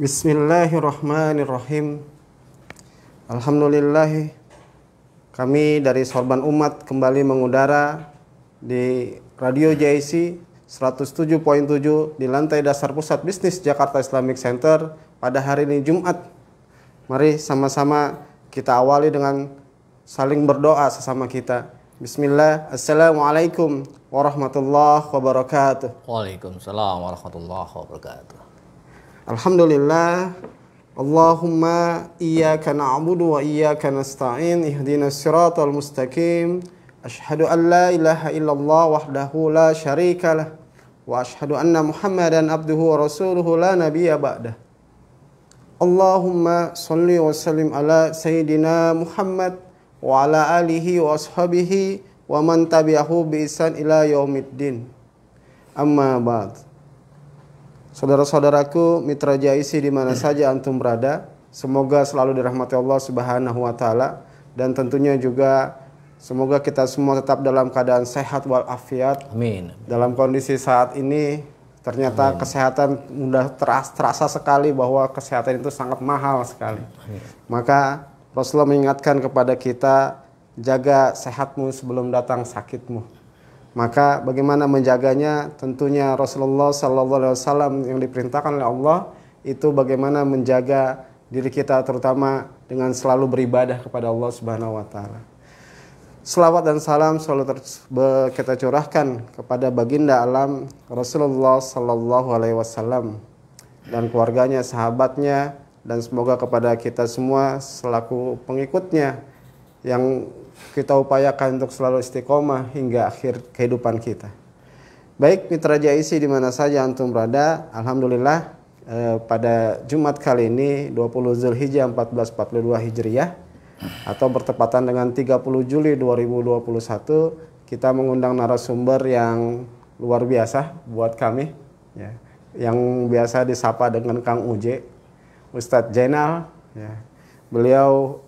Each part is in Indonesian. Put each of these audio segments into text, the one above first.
Bismillahirrahmanirrahim. Alhamdulillah, kami dari Sorban Umat kembali mengudara di Radio JIC 107.7 di lantai dasar Pusat Bisnis Jakarta Islamic Center pada hari ini Jumat. Mari sama-sama kita awali dengan saling berdoa sesama kita. Bismillah. Assalamualaikum warahmatullahi wabarakatuh. Waalaikumsalam warahmatullahi wabarakatuh. Alhamdulillah. Allahumma iyyaka na'budu wa iyyaka nasta'in ihdinas siratal mustaqim. Asyhadu an la ilaha illallah wahdahu la syarikalah wa asyhadu anna Muhammadan abduhu wa rasuluhu la nabiyya ba'dah. Allahumma shalli wa sallim ala sayyidina Muhammad wa ala alihi wa ashabihi wa man tabi'ahu bi ihsan ila yaumiddin. Amma ba'd. Saudara-saudaraku, mitra JIC di mana saja antum berada, semoga selalu dirahmati Allah Subhanahu wa taala, dan tentunya juga semoga kita semua tetap dalam keadaan sehat walafiat. Amin. Dalam kondisi saat ini ternyata kesehatan mudah terasa sekali bahwa kesehatan itu sangat mahal sekali. Amin. Maka Rasulullah mengingatkan kepada kita, jaga sehatmu sebelum datang sakitmu. Maka bagaimana menjaganya? Tentunya Rasulullah SAW yang diperintahkan oleh Allah itu bagaimana menjaga diri kita, terutama dengan selalu beribadah kepada Allah Subhanahu wa taala. Selawat dan salam selalu kita curahkan kepada baginda alam Rasulullah SAW dan keluarganya, sahabatnya, dan semoga kepada kita semua selaku pengikutnya yang kita upayakan untuk selalu istiqomah hingga akhir kehidupan kita. Baik mitra JIC di mana saja antum berada, alhamdulillah pada Jumat kali ini 20 Zulhijjah 1442 Hijriah atau bertepatan dengan 30 Juli 2021, kita mengundang narasumber yang luar biasa buat kami ya, yang biasa disapa dengan Kang Uje, Ustadz Jainal ya. Beliau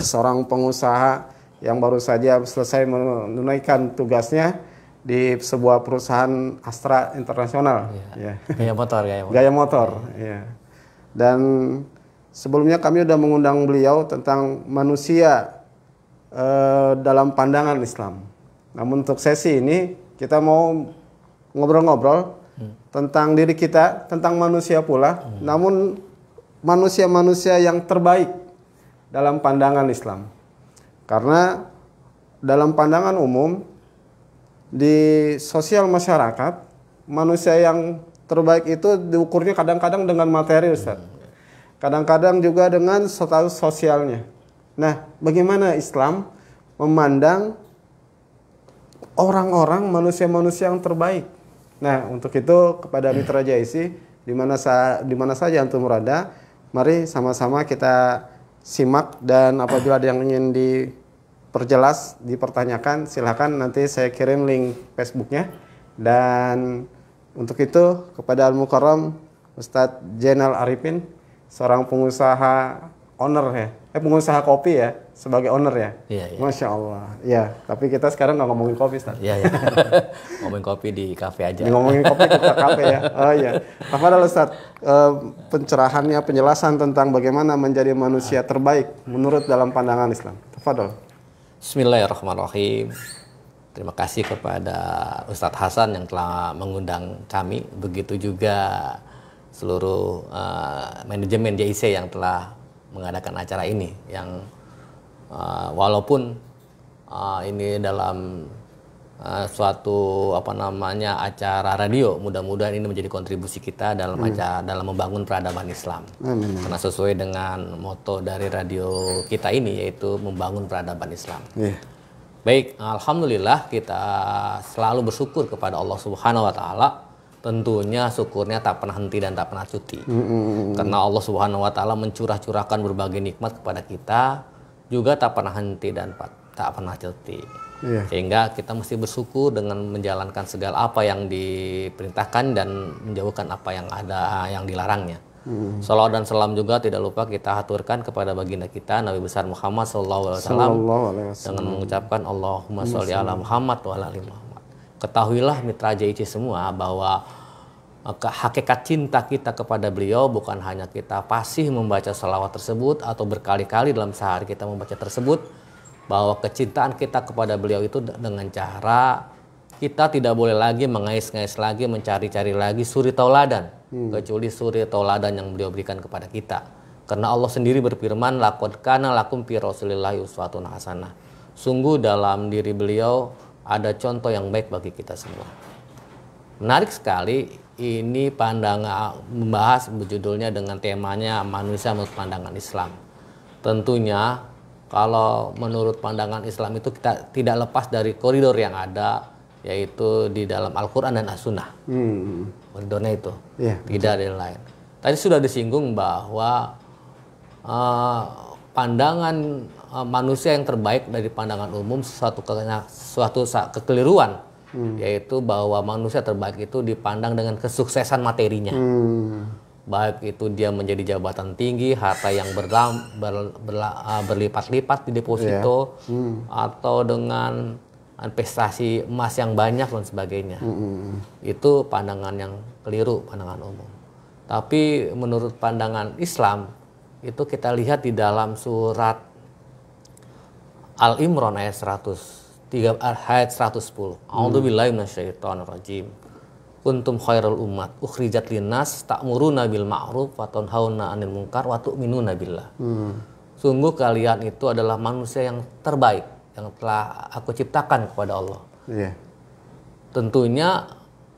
seorang pengusaha yang baru saja selesai menunaikan tugasnya di sebuah perusahaan Astra Internasional. Ya. Gaya motor. Gaya motor. Ya. Dan sebelumnya kami sudah mengundang beliau tentang manusia dalam pandangan Islam. Namun untuk sesi ini kita mau ngobrol-ngobrol tentang diri kita, tentang manusia pula. Namun manusia-manusia yang terbaik dalam pandangan Islam. Karena dalam pandangan umum di sosial masyarakat, manusia yang terbaik itu diukurnya kadang-kadang dengan materi, Ustaz. Kadang-kadang juga dengan status sosialnya. Nah, bagaimana Islam memandang orang-orang, manusia-manusia yang terbaik? Nah, untuk itu kepada mitra JIC di mana saja antum berada, mari sama-sama kita simak, dan apabila ada yang ingin diperjelas, dipertanyakan, silahkan nanti saya kirim link Facebooknya. Dan untuk itu kepada Al-Mukarram Ustadz Jainal Arifin, seorang pengusaha owner ya, pengusaha kopi ya, sebagai owner ya. Iya. Masya Allah. Ya, tapi kita sekarang nggak ngomongin kopi, Ustadz. Iya. Ngomongin kopi di kafe aja. Ngomongin kopi di kafe ya. Oh iya. Tafadhol Ustadz, pencerahannya, penjelasan tentang bagaimana menjadi manusia terbaik menurut dalam pandangan Islam. Tafadhol. Bismillahirrahmanirrahim. Terima kasih kepada Ustadz Hasan yang telah mengundang kami. Begitu juga seluruh manajemen JIC yang telah mengadakan acara ini, yang walaupun ini dalam suatu acara radio, mudah-mudahan ini menjadi kontribusi kita dalam dalam membangun peradaban Islam. Amin. Karena sesuai dengan moto dari radio kita ini, yaitu membangun peradaban Islam. Yeah. Baik, alhamdulillah kita selalu bersyukur kepada Allah Subhanahu wa taala. Tentunya syukurnya tak pernah henti dan tak pernah cuti. Karena Allah Subhanahu wa taala mencurah-curahkan berbagai nikmat kepada kita, juga tak pernah henti dan tak pernah cuti. Sehingga kita mesti bersyukur dengan menjalankan segala apa yang diperintahkan dan menjauhkan apa yang ada yang dilarangnya. Salawat dan salam juga tidak lupa kita haturkan kepada baginda kita Nabi besar Muhammad SAW dengan mengucapkan Allahumma sholli ala Muhammad wa ala ali Muhammad. Ketahuilah mitra JIC semua bahwa Maka hakikat cinta kita kepada beliau bukan hanya kita fasih membaca salawat tersebut atau berkali-kali dalam sehari kita membaca tersebut, bahwa kecintaan kita kepada beliau itu dengan cara kita tidak boleh lagi mengais-ngais lagi, mencari-cari lagi suri tauladan, kecuali suri tauladan yang beliau berikan kepada kita. Karena Allah sendiri berfirman, laqad kana lakum fi rasulillahi uswatun hasanah. Sungguh dalam diri beliau ada contoh yang baik bagi kita semua. Menarik sekali, ini pandangan membahas berjudulnya dengan temanya manusia menurut pandangan Islam. Tentunya kalau menurut pandangan Islam itu kita tidak lepas dari koridor yang ada, yaitu di dalam Al-Quran dan As-Sunnah. Koridornya itu, tidak ada yang lain. Tadi sudah disinggung bahwa pandangan manusia yang terbaik dari pandangan umum suatu kekeliruan, yaitu bahwa manusia terbaik itu dipandang dengan kesuksesan materinya. Baik itu dia menjadi jabatan tinggi, harta yang berlipat-lipat di deposito, atau dengan investasi emas yang banyak dan sebagainya. Itu pandangan yang keliru, pandangan umum. Tapi menurut pandangan Islam, itu kita lihat di dalam surat Al-Imran ayat 110. A'udzubillahi minasyaitonirrajim. Kuntum khairal ummat ukhrijat linnas ta'muruna bil ma'ruf wa tanhauna 'anil munkar wa tu'minuna billah. Sungguh kalian itu adalah manusia yang terbaik yang telah aku ciptakan kepada Allah. Tentunya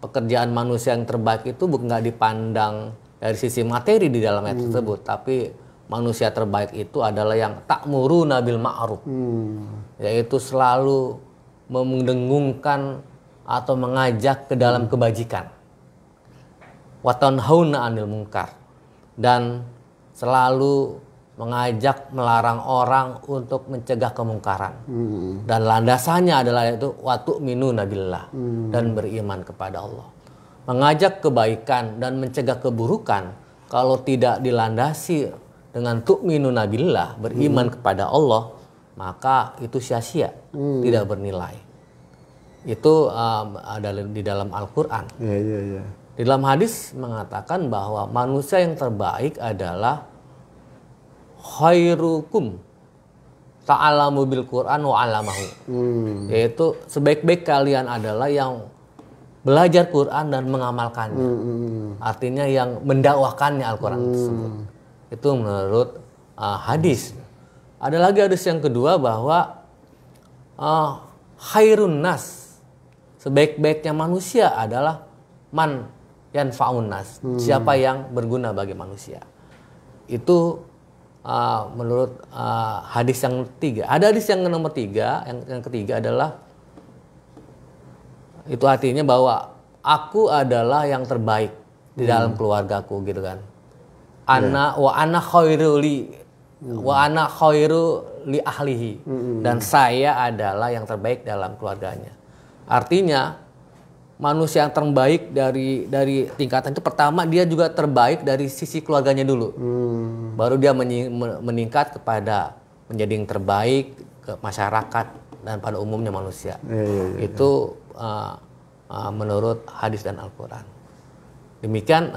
pekerjaan manusia yang terbaik itu bukan nggak dipandang dari sisi materi di dalam ayat tersebut, tapi manusia terbaik itu adalah yang ta'muruna bil ma'ruf, yaitu selalu mendengungkan atau mengajak ke dalam kebajikan. Wa tanhauna 'anil munkar, dan selalu mengajak melarang orang untuk mencegah kemungkaran. Dan landasannya adalah itu wa tu'minuna billah, dan beriman kepada Allah. Mengajak kebaikan dan mencegah keburukan kalau tidak dilandasi dengan tu'minuna billah, beriman kepada Allah, maka itu sia-sia, tidak bernilai. Itu ada di dalam Al-Quran. Di dalam hadis mengatakan bahwa manusia yang terbaik adalah khairukum ta'alamu bil Quran wa 'allamahu. Yaitu sebaik-baik kalian adalah yang belajar Quran dan mengamalkannya. Artinya yang mendakwakannya Al-Quran tersebut. Itu menurut hadis. Ada lagi hadis yang kedua bahwa khairun nas, sebaik-baiknya manusia adalah man yanfa'un nas, siapa yang berguna bagi manusia. Itu menurut hadis yang ketiga. Ada hadis yang nomor 3, yang ketiga adalah itu artinya bahwa aku adalah yang terbaik di dalam keluargaku, gitu kan. Wa ana khairu li ahlihi, dan saya adalah yang terbaik dalam keluarganya. Artinya manusia yang terbaik dari tingkatan itu, pertama dia juga terbaik dari sisi keluarganya dulu, baru dia meningkat kepada menjadi yang terbaik ke masyarakat dan pada umumnya manusia. Itu menurut hadis dan Al-Quran. Demikian,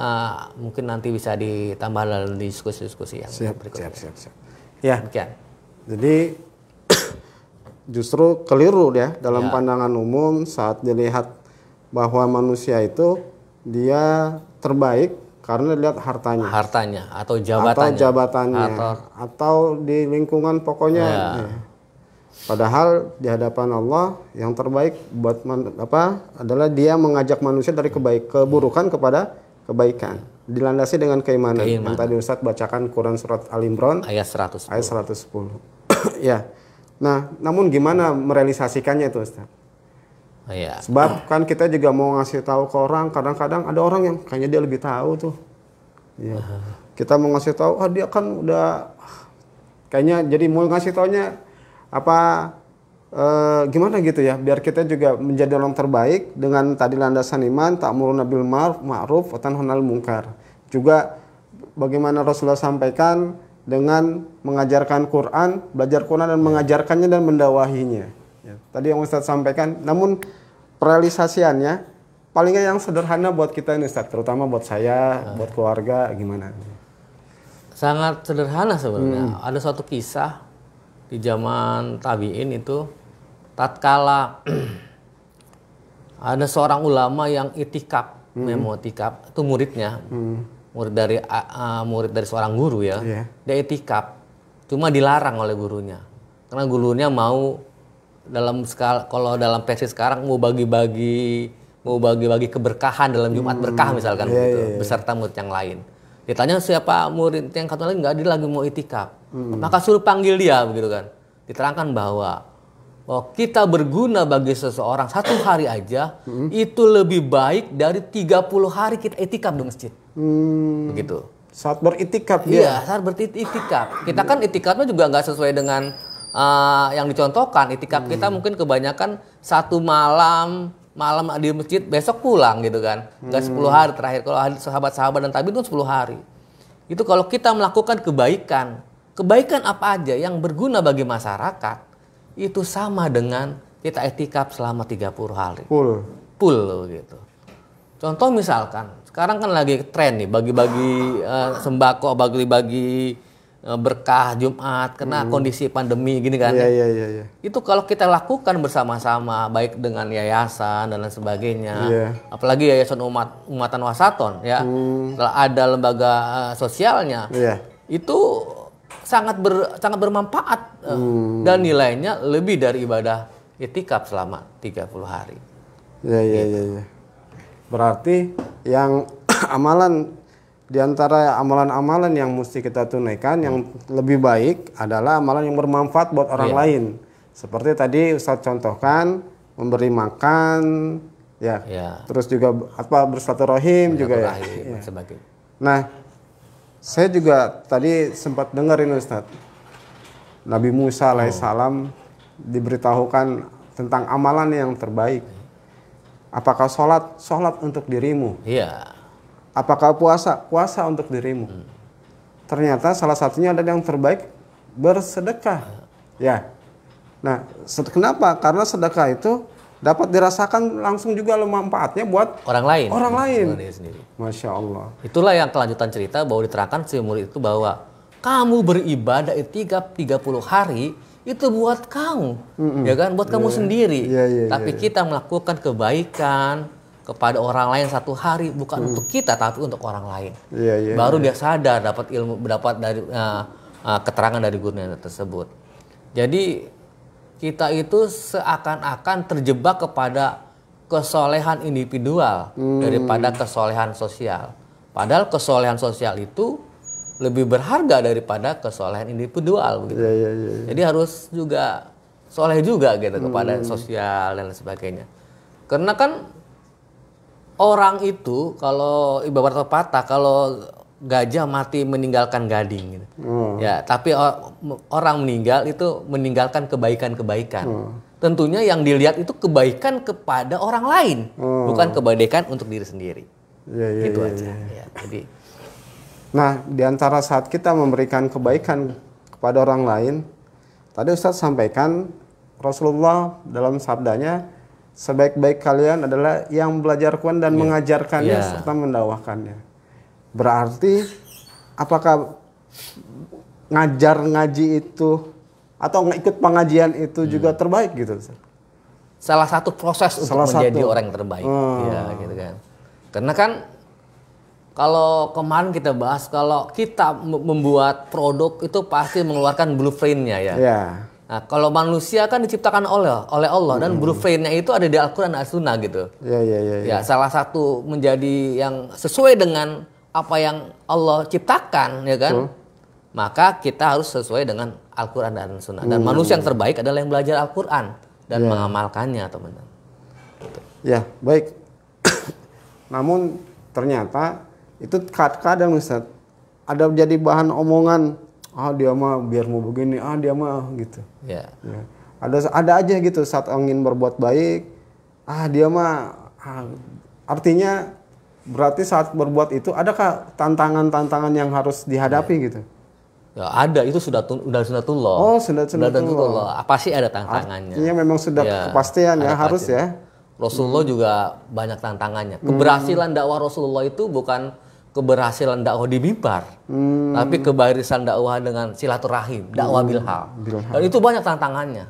mungkin nanti bisa ditambah dalam diskusi-diskusi yang berikutnya. Siap. Ya, demikian. Jadi justru keliru ya dalam pandangan umum saat dilihat bahwa manusia itu dia terbaik karena dilihat hartanya atau jabatannya atau di lingkungan pokoknya. Padahal di hadapan Allah yang terbaik buat adalah dia mengajak manusia dari keburukan kepada kebaikan, dilandasi dengan keimanan. Yang tadi Ustadz bacakan Quran surat Al-Imran ayat 110. Ya. Nah, namun gimana merealisasikannya itu, Ustadz? Sebab kan kita juga mau ngasih tahu ke orang, kadang-kadang ada orang yang kayaknya dia lebih tahu tuh. Kita mau ngasih tahu, dia kan udah kayaknya, jadi mau ngasih taunya gimana gitu ya, biar kita juga menjadi orang terbaik dengan tadi landasan iman, ta'muruna bil ma'ruf wa tanhauna 'anil munkar. Juga bagaimana Rasulullah sampaikan dengan mengajarkan Quran, belajar Quran dan mengajarkannya dan mendakwahinya. Tadi yang Ustadz sampaikan, namun realisasiannya paling nggak yang sederhana buat kita ini Ustaz, terutama buat saya, buat keluarga, gimana? Sangat sederhana sebenarnya. Ada suatu kisah di zaman tabi'in itu, tatkala ada seorang ulama yang itikaf, memang itikaf, itu muridnya, murid dari seorang guru ya, dia itikaf, cuma dilarang oleh gurunya, karena gurunya mau kalau dalam versi sekarang mau bagi-bagi keberkahan dalam Jumat berkah misalkan begitu, beserta murid yang lain. Ditanya siapa murid yang satu lagi, nggak, dia lagi mau itikaf. Maka suruh panggil dia begitu kan. Diterangkan bahwa kita berguna bagi seseorang satu hari aja itu lebih baik dari 30 hari kita itikaf di masjid. Begitu. Saat beritikaf Iya, saat beritikaf. Kita kan itikafnya juga nggak sesuai dengan yang dicontohkan. Itikaf kita mungkin kebanyakan satu malam di masjid, besok pulang gitu kan. Nggak 10 hari terakhir. Kalau sahabat-sahabat dan tabi'in itu 10 hari. Itu kalau kita melakukan kebaikan apa aja yang berguna bagi masyarakat, itu sama dengan kita itikaf selama 30 hari. Full gitu. Contoh misalkan, sekarang kan lagi tren nih bagi-bagi sembako, bagi-bagi berkah Jumat karena kondisi pandemi gini kan. Iya. Itu kalau kita lakukan bersama-sama, baik dengan yayasan dan lain sebagainya, apalagi yayasan umatan wasaton ya, setelah ada lembaga sosialnya, itu sangat bermanfaat dan nilainya lebih dari ibadah itikaf selama 30 hari. Iya. Berarti yang amalan di antara amalan-amalan yang mesti kita tunaikan yang lebih baik adalah amalan yang bermanfaat buat orang lain. Seperti tadi Ustadz contohkan, memberi makan, terus juga bersilaturahim juga ya. Nah, saya juga tadi sempat dengerin Ustadz, Nabi Musa alaihissalam diberitahukan tentang amalan yang terbaik. Apakah sholat untuk dirimu? Iya. Apakah puasa untuk dirimu? Ternyata salah satunya ada yang terbaik, bersedekah. Ya. Nah, kenapa? Karena sedekah itu dapat dirasakan langsung juga manfaatnya buat orang lain. Sendiri. Masya Allah. Itulah yang kelanjutan cerita bahwa diterangkan si murid itu bahwa kamu beribadah itikaf 30 hari itu buat kamu, ya kan? Buat kamu sendiri. Tapi kita melakukan kebaikan kepada orang lain satu hari bukan untuk kita tapi untuk orang lain. Baru dia sadar, dapat ilmu, dari keterangan dari gurunya tersebut. Jadi kita itu seakan-akan terjebak kepada kesolehan individual daripada kesolehan sosial. Padahal kesolehan sosial itu lebih berharga daripada kesolehan individual begitu. Jadi harus juga soleh juga gitu kepada sosial dan lain sebagainya. Karena kan orang itu kalau ibarat pepatah, kalau gajah mati meninggalkan gading gitu. Ya, tapi orang meninggal itu meninggalkan kebaikan-kebaikan. Tentunya yang dilihat itu kebaikan kepada orang lain, bukan kebaikan untuk diri sendiri. Itu aja. Ya, jadi nah, di antara saat kita memberikan kebaikan kepada orang lain, tadi Ustadz sampaikan Rasulullah dalam sabdanya, sebaik-baik kalian adalah yang belajar Quran dan mengajarkannya serta mendakwahkannya. Berarti apakah ngaji itu atau ikut pengajian itu juga terbaik gitu? Salah satu proses untuk menjadi orang yang terbaik. Ya, gitu kan. Karena kan kalau kemarin kita bahas, kalau kita membuat produk itu pasti mengeluarkan blueprint-nya ya. Nah, kalau manusia kan diciptakan oleh Allah dan blueprint-nya itu ada di Al-Quran dan As-Sunnah gitu. Ya, salah satu menjadi yang sesuai dengan apa yang Allah ciptakan, ya kan? Maka kita harus sesuai dengan Al-Quran dan Sunnah. Dan manusia yang terbaik adalah yang belajar Al-Quran dan mengamalkannya, teman-teman. Ya, baik. Namun ternyata itu kadang Ustaz ada jadi bahan omongan, dia mah biar mau begini, dia mah gitu. Ya. Ada aja gitu saat ingin berbuat baik, dia mah artinya berarti saat berbuat itu adakah tantangan-tantangan yang harus dihadapi gitu? Ya ada, itu sudah sunatullah. Sunnatullah. Apa sih ada tantangannya? Artinya memang sudah kepastian ya, harus ya. Rasulullah juga banyak tantangannya. Keberhasilan dakwah Rasulullah itu bukan keberhasilan dakwah di mimbar, tapi keberhasilan dakwah dengan silaturahim, dakwah bilhal. Dan itu banyak tantangannya.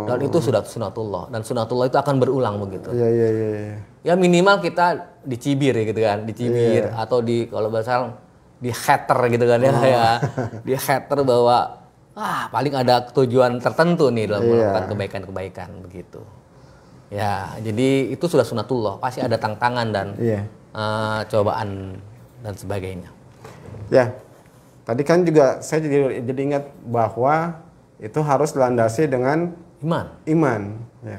Dan itu sudah sunatullah. Dan sunatullah itu akan berulang begitu. Iya. Ya minimal kita dicibir ya gitu kan, dicibir atau kalau bahasa di hater gitu kan ya, di hater bahwa paling ada tujuan tertentu nih dalam melakukan kebaikan-kebaikan begitu. Ya, jadi itu sudah sunatullah, pasti ada tantangan dan cobaan dan sebagainya. Ya, tadi kan juga saya jadi ingat bahwa itu harus dilandasi dengan iman. Ya.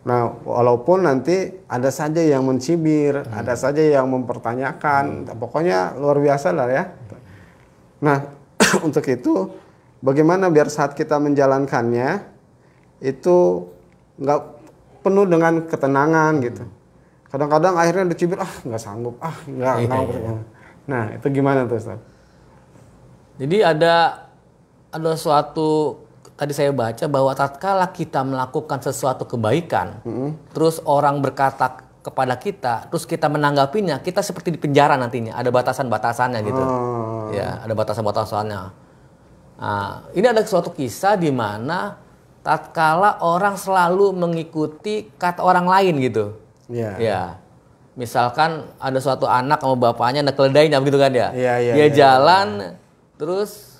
Nah, walaupun nanti ada saja yang mencibir, ada saja yang mempertanyakan, pokoknya luar biasa lah ya. Nah, untuk itu bagaimana biar saat kita menjalankannya itu nggak penuh dengan ketenangan gitu. Kadang-kadang akhirnya dicibir, nggak sanggup, nggak. Nah, itu gimana tuh, Ustaz? Jadi ada suatu, tadi saya baca bahwa tatkala kita melakukan sesuatu kebaikan, terus orang berkata kepada kita, terus kita menanggapinya, kita seperti di penjara nantinya, ada batasan-batasannya gitu. Ya, ada batasan-batasannya. Nah, ini ada suatu kisah di mana tatkala orang selalu mengikuti kata orang lain gitu. Ya. Misalkan ada suatu anak sama bapaknya ada keledainya begitu kan ya. Dia jalan terus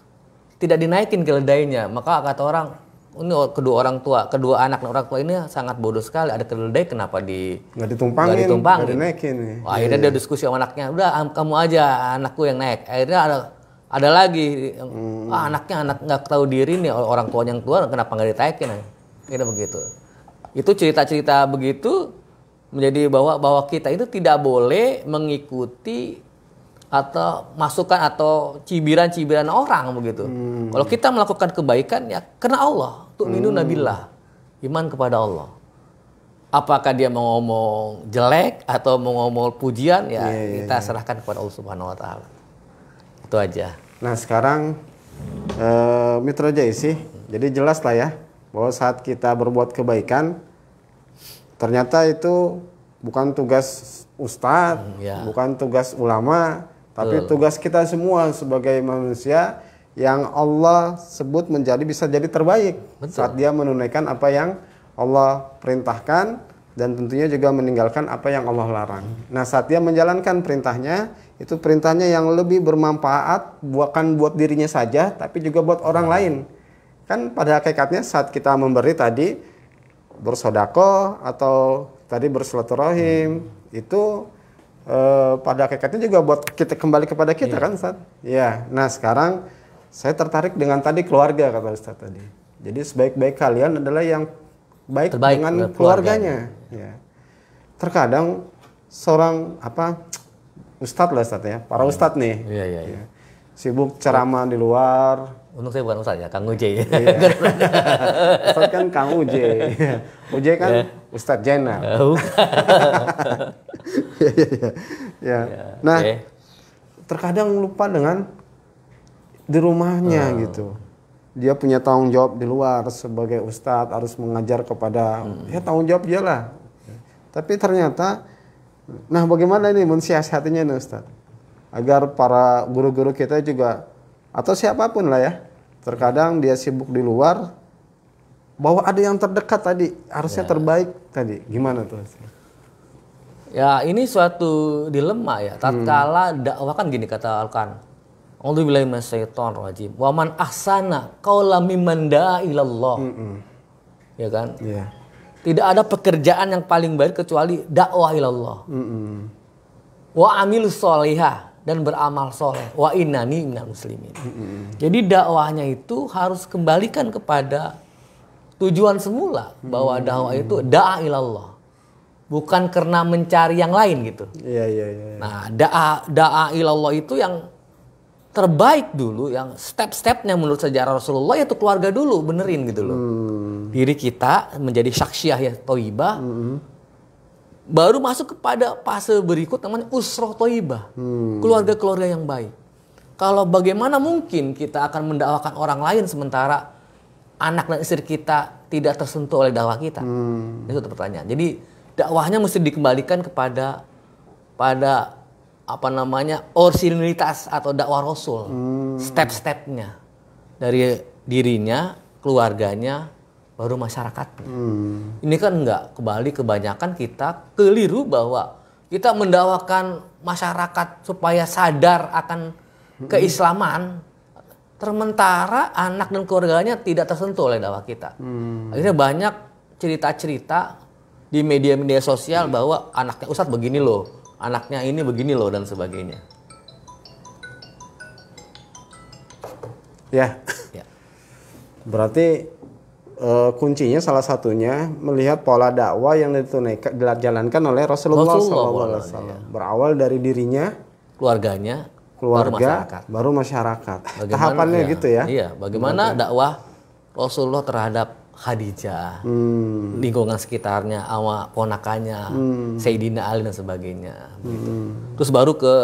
tidak dinaikin keledainya. Maka kata orang, ini kedua anak dan orang tua ini sangat bodoh sekali. Ada keledai kenapa nggak ditumpangin. Dinaikin. Akhirnya dia diskusi sama anaknya, udah kamu aja, anakku yang naik. Akhirnya ada lagi, anaknya nggak tahu diri nih, orang tuanya yang tua, kenapa nggak ditaikin? Kira begitu. Itu cerita-cerita begitu menjadi bahwa kita itu tidak boleh mengikuti atau masukan atau cibiran-cibiran orang begitu. Kalau kita melakukan kebaikan ya karena Allah, tu'minu nabillah, iman kepada Allah. Apakah dia mau ngomong jelek atau mau ngomong pujian ya kita serahkan kepada Allah Subhanahu wa taala. Itu aja. Nah, sekarang Mitra Jaisi, jadi jelas lah ya bahwa saat kita berbuat kebaikan ternyata itu bukan tugas ustadz, bukan tugas ulama, tapi tugas kita semua sebagai manusia yang Allah sebut bisa jadi terbaik. Saat dia menunaikan apa yang Allah perintahkan dan tentunya juga meninggalkan apa yang Allah larang. Nah, saat dia menjalankan perintahnya, itu perintahnya yang lebih bermanfaat bukan buat dirinya saja, tapi juga buat orang lain. Kan pada hakikatnya saat kita memberi tadi, bersedekah atau tadi bersilaturahim, itu pada hakikatnya juga buat kita kembali kepada kita kan, Ustaz? Ya. Nah, sekarang saya tertarik dengan tadi keluarga kata Ustaz tadi. Jadi sebaik-baik kalian adalah yang baik dengan keluarganya. Ya. Terkadang seorang ustadz lah Ustadz ya, para ustadz nih, ya, sibuk ceramah di luar. Untung saya bukan ustadz ya, Kang Uje. Ustadz kan Kang Uje, Uje kan Ustadz Jenal. Nah, terkadang lupa dengan di rumahnya gitu. Dia punya tanggung jawab di luar sebagai ustadz, harus mengajar kepada tanggung jawab dia lah. Tapi ternyata, nah bagaimana ini mensiasatinya nih Ustadz? Agar para guru-guru kita juga, atau siapapun lah ya, terkadang dia sibuk di luar, bahwa ada yang terdekat tadi, harusnya terbaik tadi. Gimana tuh Ustadz? Ya ini suatu dilema ya, tatkala dakwah kan gini kata Al-Quran. A'udzubillahi minasyaitonir rajim. Wa man ahsana qaulan mimman da'a ilallah. Ya kan? Tidak ada pekerjaan yang paling baik kecuali dakwah ilallah. Wa amilus sholihah, dan beramal soleh. Wa innani minal muslimin. Jadi dakwahnya itu harus kembalikan kepada tujuan semula, bahwa dakwah itu da'a ilallah. Bukan karena mencari yang lain gitu. Nah, da'a ilallah itu yang terbaik dulu, yang step-stepnya menurut sejarah Rasulullah yaitu keluarga dulu, benerin gitu loh. Diri kita menjadi syaksiyah ya thayyibah. Baru masuk kepada fase berikut namanya usrah thayyibah. Keluarga-keluarga yang baik. Kalau bagaimana mungkin kita akan mendakwakan orang lain sementara anak dan istri kita tidak tersentuh oleh dakwah kita? Itu pertanyaan. Jadi dakwahnya mesti dikembalikan kepada originalitas atau dakwah Rasul. Step-stepnya. Dari dirinya, keluarganya, baru masyarakatnya. Ini kan enggak, kebanyakan kita keliru bahwa kita mendakwakan masyarakat supaya sadar akan keislaman, sementara anak dan keluarganya tidak tersentuh oleh dakwah kita. Akhirnya banyak cerita-cerita di media-media sosial bahwa anaknya Ustadz begini loh, anaknya ini begini loh, dan sebagainya. Ya. Berarti kuncinya salah satunya melihat pola dakwah yang dijalankan oleh Rasulullah SAW. Berawal dari dirinya, keluarga, baru masyarakat. Tahapannya ya, gitu ya. Iya, bagaimana dakwah Rasulullah terhadap Khadijah, lingkungan sekitarnya, ponakannya, Sayyidina Ali dan sebagainya. Gitu. Terus baru ke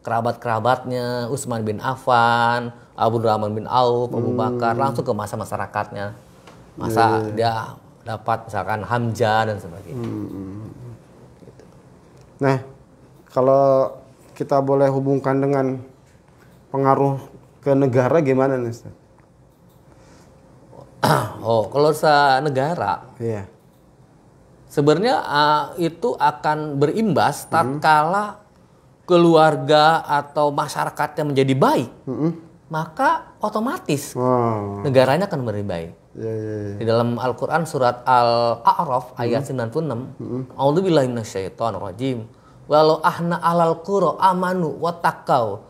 kerabat-kerabatnya, Utsman bin Affan, Abdurrahman bin Auf, Abu Bakar, langsung ke masa masyarakatnya. Masa dia dapat misalkan Hamzah dan sebagainya. Gitu. Nah, kalau kita boleh hubungkan dengan pengaruh ke negara gimana nih, Ustaz? Kalau negara, iya. Sebenarnya itu akan berimbas tatkala keluarga atau masyarakatnya menjadi baik, maka otomatis negaranya akan menjadi baik. Di dalam Al-Quran surat Al-A'raf ayat 96, A'udzubillahi minasyaitonirrajim. Walau ahna alal qura amanu wattaqau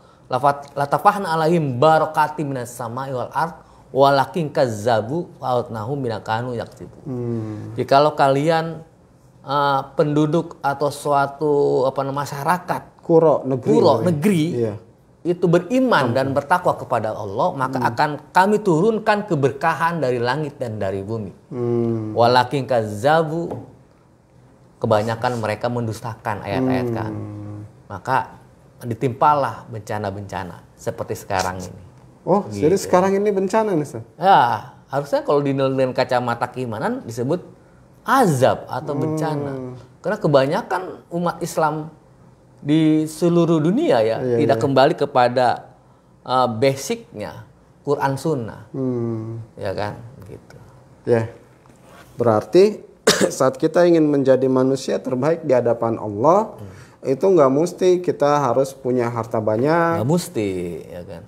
latafahna alaihim barakati minas sama'i wal ard walakin kazzabu fa'atnahum bima kanu yaksibun. Jikalau kalian penduduk atau suatu masyarakat negeri iya, itu beriman dan bertakwa kepada Allah, maka akan kami turunkan keberkahan dari langit dan dari bumi. Walakin kazzabu, kebanyakan mereka mendustakan ayat-ayat kami. Maka ditimpalah bencana-bencana seperti sekarang ini. Oh, gitu. Jadi sekarang ini bencana nih, Ustaz? Ya, harusnya kalau dinilai kacamata keimanan disebut azab atau bencana. Karena kebanyakan umat Islam di seluruh dunia tidak kembali kepada basicnya Quran Sunnah, ya kan, gitu. Ya, berarti saat kita ingin menjadi manusia terbaik di hadapan Allah, itu nggak mesti kita harus punya harta banyak. Nggak mesti, ya kan.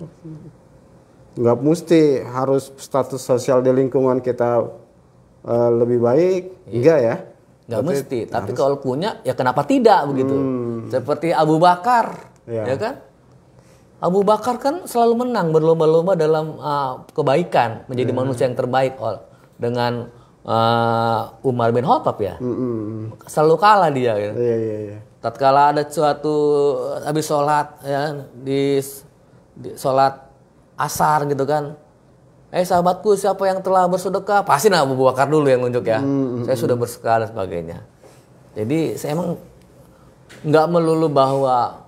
Nggak mesti harus status sosial di lingkungan kita lebih baik, enggak ya? Nggak mesti, tapi kalau punya ya kenapa tidak begitu? Seperti Abu Bakar, ya kan? Abu Bakar kan selalu menang berlomba-lomba dalam kebaikan, menjadi manusia yang terbaik dengan Umar bin Khattab ya. Selalu kalah dia. Gitu. Tatkala ada suatu habis sholat ya di sholat asar gitu kan. Sahabatku, siapa yang telah bersedekah? Pasti Abu Bakar dulu yang nunjuk ya. Saya sudah bersedekah dan sebagainya. Jadi saya emang nggak melulu bahwa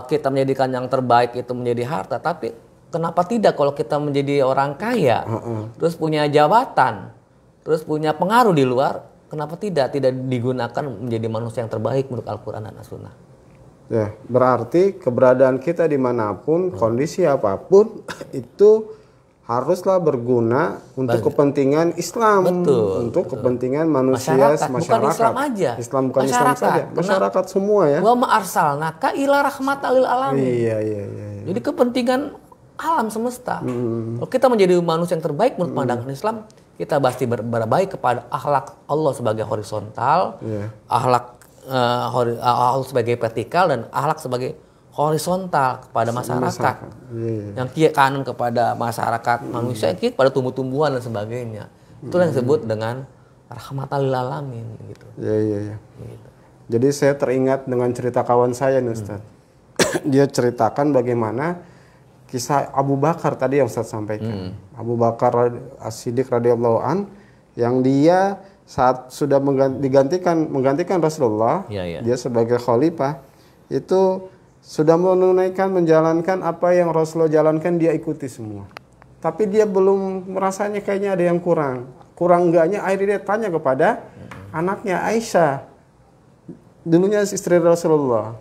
kita menjadikan yang terbaik itu menjadi harta, tapi kenapa tidak kalau kita menjadi orang kaya, terus punya jabatan, terus punya pengaruh di luar, kenapa tidak digunakan menjadi manusia yang terbaik menurut Al-Quran dan As-Sunnah? Ya, berarti keberadaan kita dimanapun, kondisi apapun itu haruslah berguna untuk kepentingan Islam, untuk kepentingan manusia, masyarakat. Bukan Islam aja. Islam bukan Islam saja, masyarakat semua ya. Wa ma arsalnaka ila rahmatan lil alamin. Iya. Jadi kepentingan alam semesta. Kalau kita menjadi manusia yang terbaik menurut pandangan Islam, kita pasti berbaik kepada akhlak Allah sebagai horizontal, akhlak Allah sebagai vertikal, dan akhlak sebagai horizontal kepada masyarakat. Yang kiri kanan kepada masyarakat manusia, kiri kepada tumbuh-tumbuhan dan sebagainya. Itulah yang disebut dengan rahmatan lil alamin gitu. Iya. Gitu. Jadi saya teringat dengan cerita kawan saya nih, Ustaz. Dia ceritakan bagaimana kisah Abu Bakar tadi yang Ustaz sampaikan. Abu Bakar As-Siddiq radhiyallahu an, yang dia saat sudah menggantikan Rasulullah, dia sebagai khalifah itu sudah menjalankan apa yang Rasulullah jalankan, dia ikuti semua. Tapi dia belum merasanya kayaknya ada yang kurang enggaknya, akhirnya dia tanya kepada anaknya Aisyah, dulunya istri Rasulullah.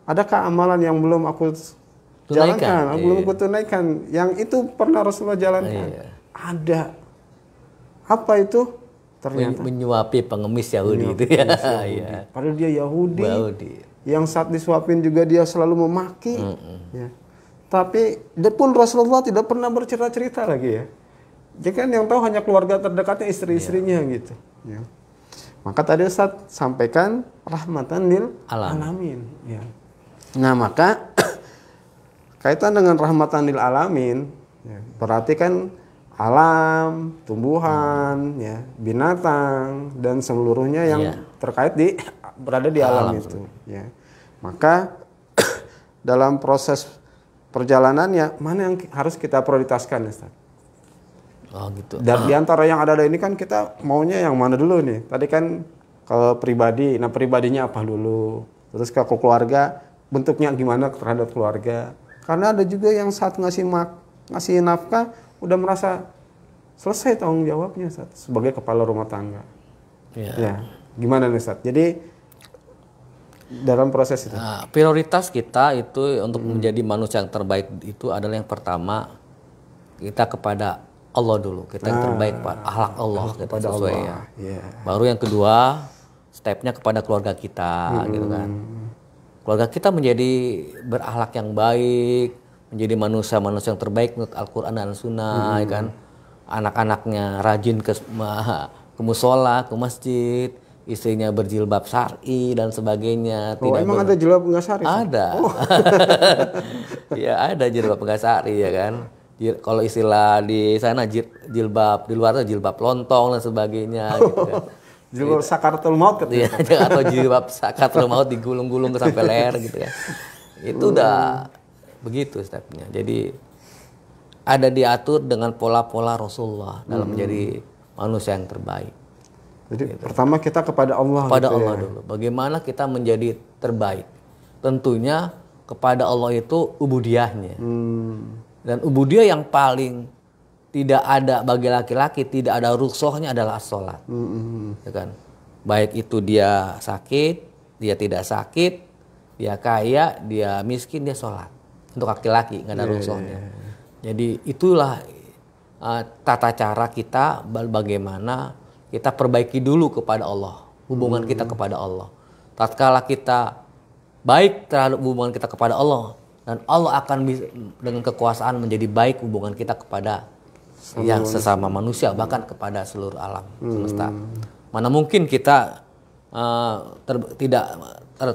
Adakah amalan yang belum aku jalankan, belum aku tunaikan, yang itu pernah Rasulullah jalankan? Ada. Apa itu? Ternyata menyuapi pengemis Yahudi itu ya. Padahal dia Yahudi. Yang saat disuapin juga dia selalu memaki. Ya. Tapi dia pun Rasulullah tidak pernah bercerita-cerita lagi ya. Jadi kan yang tahu hanya keluarga terdekatnya, istri-istrinya gitu. Ya. Maka tadi Ustaz sampaikan rahmatan lil alamin. Ya. Nah maka kaitan dengan rahmatan lil alamin, ya, berarti kan alam, tumbuhan, ya, binatang dan seluruhnya yang terkait berada di alam itu. Ya. Maka dalam proses perjalanannya mana yang harus kita prioritaskan, Ustaz? Oh gitu. Dan di antara yang ada ini kan kita maunya yang mana dulu nih? Tadi kan ke pribadi, nah pribadinya apa dulu? Terus ke keluarga, bentuknya gimana terhadap keluarga? Karena ada juga yang saat ngasih nafkah udah merasa selesai tanggung jawabnya Ustaz, sebagai kepala rumah tangga. Ya, gimana nih Ustaz? Jadi dalam proses itu. Nah, prioritas kita itu untuk menjadi manusia yang terbaik itu adalah yang pertama kita kepada Allah dulu. Kita yang terbaik Pak, akhlak Allah kita sesuai Allah. Ya. Baru yang kedua stepnya kepada keluarga kita gitu kan. Keluarga kita menjadi berakhlak yang baik, menjadi manusia-manusia yang terbaik menurut Al-Quran dan Sunnah, ya kan. Anak-anaknya rajin ke musola, ke masjid, istrinya berjilbab syar'i dan sebagainya. Emang ada jilbab nggak syar'i? Ada. Ya ada jilbab nggak syar'i ya kan. Kalau istilah di sana jilbab, di luar itu jilbab lontong dan sebagainya. Gitu kan. Jilbab sakaratul maut ya, atau jilbab sakaratul maut digulung-gulung sampai leher gitu kan. Itu udah begitu stepnya. Jadi ada diatur dengan pola-pola Rasulullah dalam menjadi manusia yang terbaik. Jadi gitu. Pertama kita kepada Allah. Kepada gitu Allah dulu. Bagaimana kita menjadi terbaik? Tentunya kepada Allah itu ubudiyahnya. Dan ubudiyah yang paling tidak ada bagi laki-laki, tidak ada rukhsahnya adalah as-sholat. Ya kan? Baik itu dia sakit, dia tidak sakit, dia kaya, dia miskin, dia sholat. Untuk laki-laki nggak ada rukhsahnya. Jadi itulah tata cara kita bagaimana kita perbaiki dulu kepada Allah, hubungan kita kepada Allah. Tatkala kita baik terhadap hubungan kita kepada Allah, dan Allah akan dengan kekuasaan menjadi baik hubungan kita kepada yang sesama manusia, bahkan kepada seluruh alam semesta. Mana mungkin kita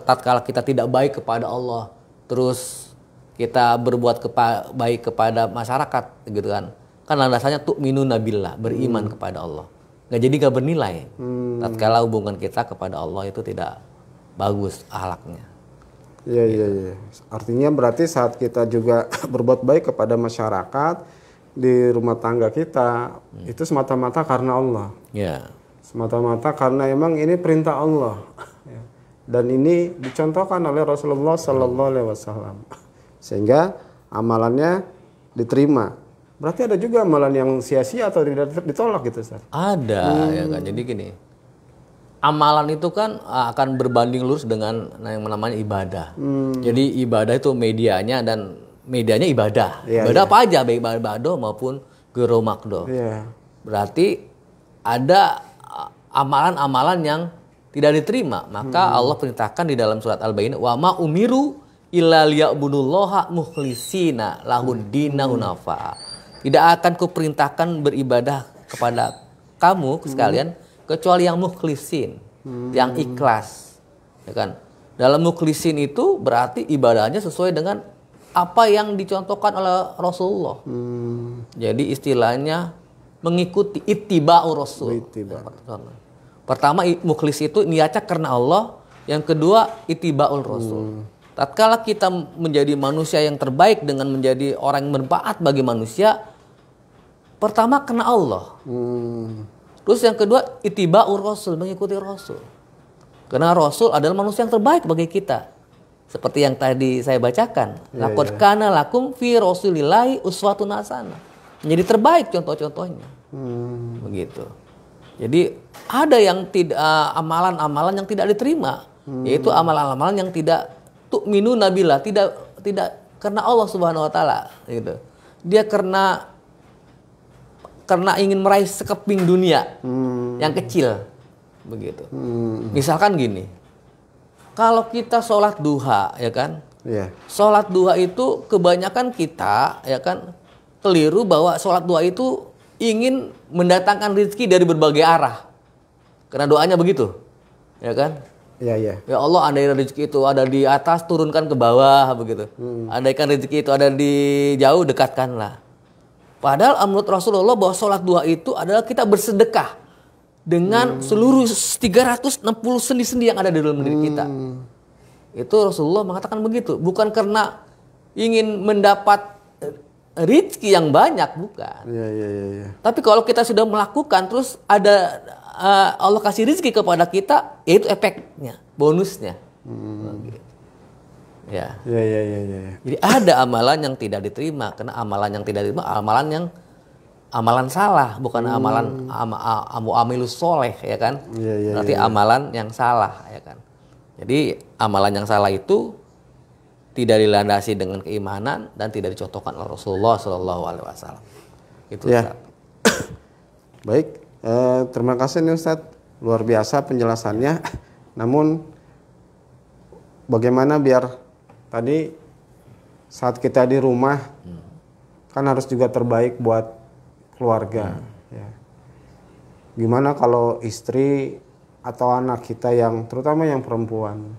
tatkala kita tidak baik kepada Allah, terus kita berbuat baik kepada masyarakat, gitu kan? Kan landasannya tu'minuna billah, beriman kepada Allah. Nggak bernilai. Tatkala hubungan kita kepada Allah itu tidak bagus akhlaknya. Iya. Artinya berarti saat kita juga berbuat baik kepada masyarakat di rumah tangga kita, itu semata-mata karena Allah. Ya. Semata-mata karena emang ini perintah Allah. Dan ini dicontohkan oleh Rasulullah Sallallahu Alaihi Wasallam. Sehingga amalannya diterima. Berarti ada juga amalan yang sia-sia atau ditolak gitu, Ustaz? Ada, ya kan. Jadi gini, amalan itu kan akan berbanding lurus dengan yang namanya ibadah. Jadi ibadah itu medianya dan medianya ibadah. Ibadah apa aja, baik ibadah maupun ghairu maqdo. Berarti ada amalan-amalan yang tidak diterima. Maka Allah perintahkan di dalam surat Al-Baqarah, wa ma umiru illa liya'budullaha mukhlisina lahuddina hunafa. Tidak akan kuperintahkan beribadah kepada kamu sekalian kecuali yang mukhlisin, yang ikhlas. Ya kan? Dalam mukhlisin itu berarti ibadahnya sesuai dengan apa yang dicontohkan oleh Rasulullah. Jadi istilahnya mengikuti ittiba'ur Rasul. Pertama mukhlis itu niatnya karena Allah, yang kedua ittiba'ul Rasul. Tatkala kita menjadi manusia yang terbaik dengan menjadi orang yang bermanfaat bagi manusia, pertama karena Allah. Terus yang kedua ittiba'ur Rasul, mengikuti Rasul. Karena Rasul adalah manusia yang terbaik bagi kita. Seperti yang tadi saya bacakan, laqad kana lakum fi rasulillahi uswatun hasanah. Menjadi terbaik contoh-contohnya. Begitu. Jadi ada yang tidak amalan-amalan yang tidak diterima, yaitu amalan-amalan yang tidak tu'minu nabilah, tidak karena Allah Subhanahu wa taala gitu. Dia karena ingin meraih sekeping dunia yang kecil begitu. Misalkan gini. Kalau kita sholat duha, ya kan? Iya. Sholat duha itu kebanyakan kita, ya kan, keliru bahwa sholat duha itu ingin mendatangkan rezeki dari berbagai arah. Karena doanya begitu, ya kan? Iya, iya. Ya Allah, andaikan rezeki itu ada di atas, turunkan ke bawah, begitu. Andaikan rezeki itu ada di jauh, dekatkanlah. Padahal menurut Rasulullah bahwa sholat duha itu adalah kita bersedekah dengan seluruh 360 sendi-sendi yang ada di dalam diri kita. Itu Rasulullah mengatakan begitu. Bukan karena ingin mendapat rezeki yang banyak, bukan. Iya. Tapi kalau kita sudah melakukan, terus ada Allah kasih rezeki kepada kita, itu efeknya, bonusnya. Ya. Iya. Jadi ada amalan yang tidak diterima. Karena amalan yang tidak diterima, amalan salah, bukan amalan amilus soleh, ya kan? Berarti amalan yang salah, ya kan? Jadi amalan yang salah itu tidak dilandasi dengan keimanan dan tidak dicontohkan oleh Rasulullah Shallallahu Alaihi Wasallam. Itu. Ya. Baik, terima kasih nih Ustadz, luar biasa penjelasannya. Namun bagaimana biar tadi saat kita di rumah kan harus juga terbaik buat keluarga. Ya. Gimana kalau istri atau anak kita yang terutama yang perempuan,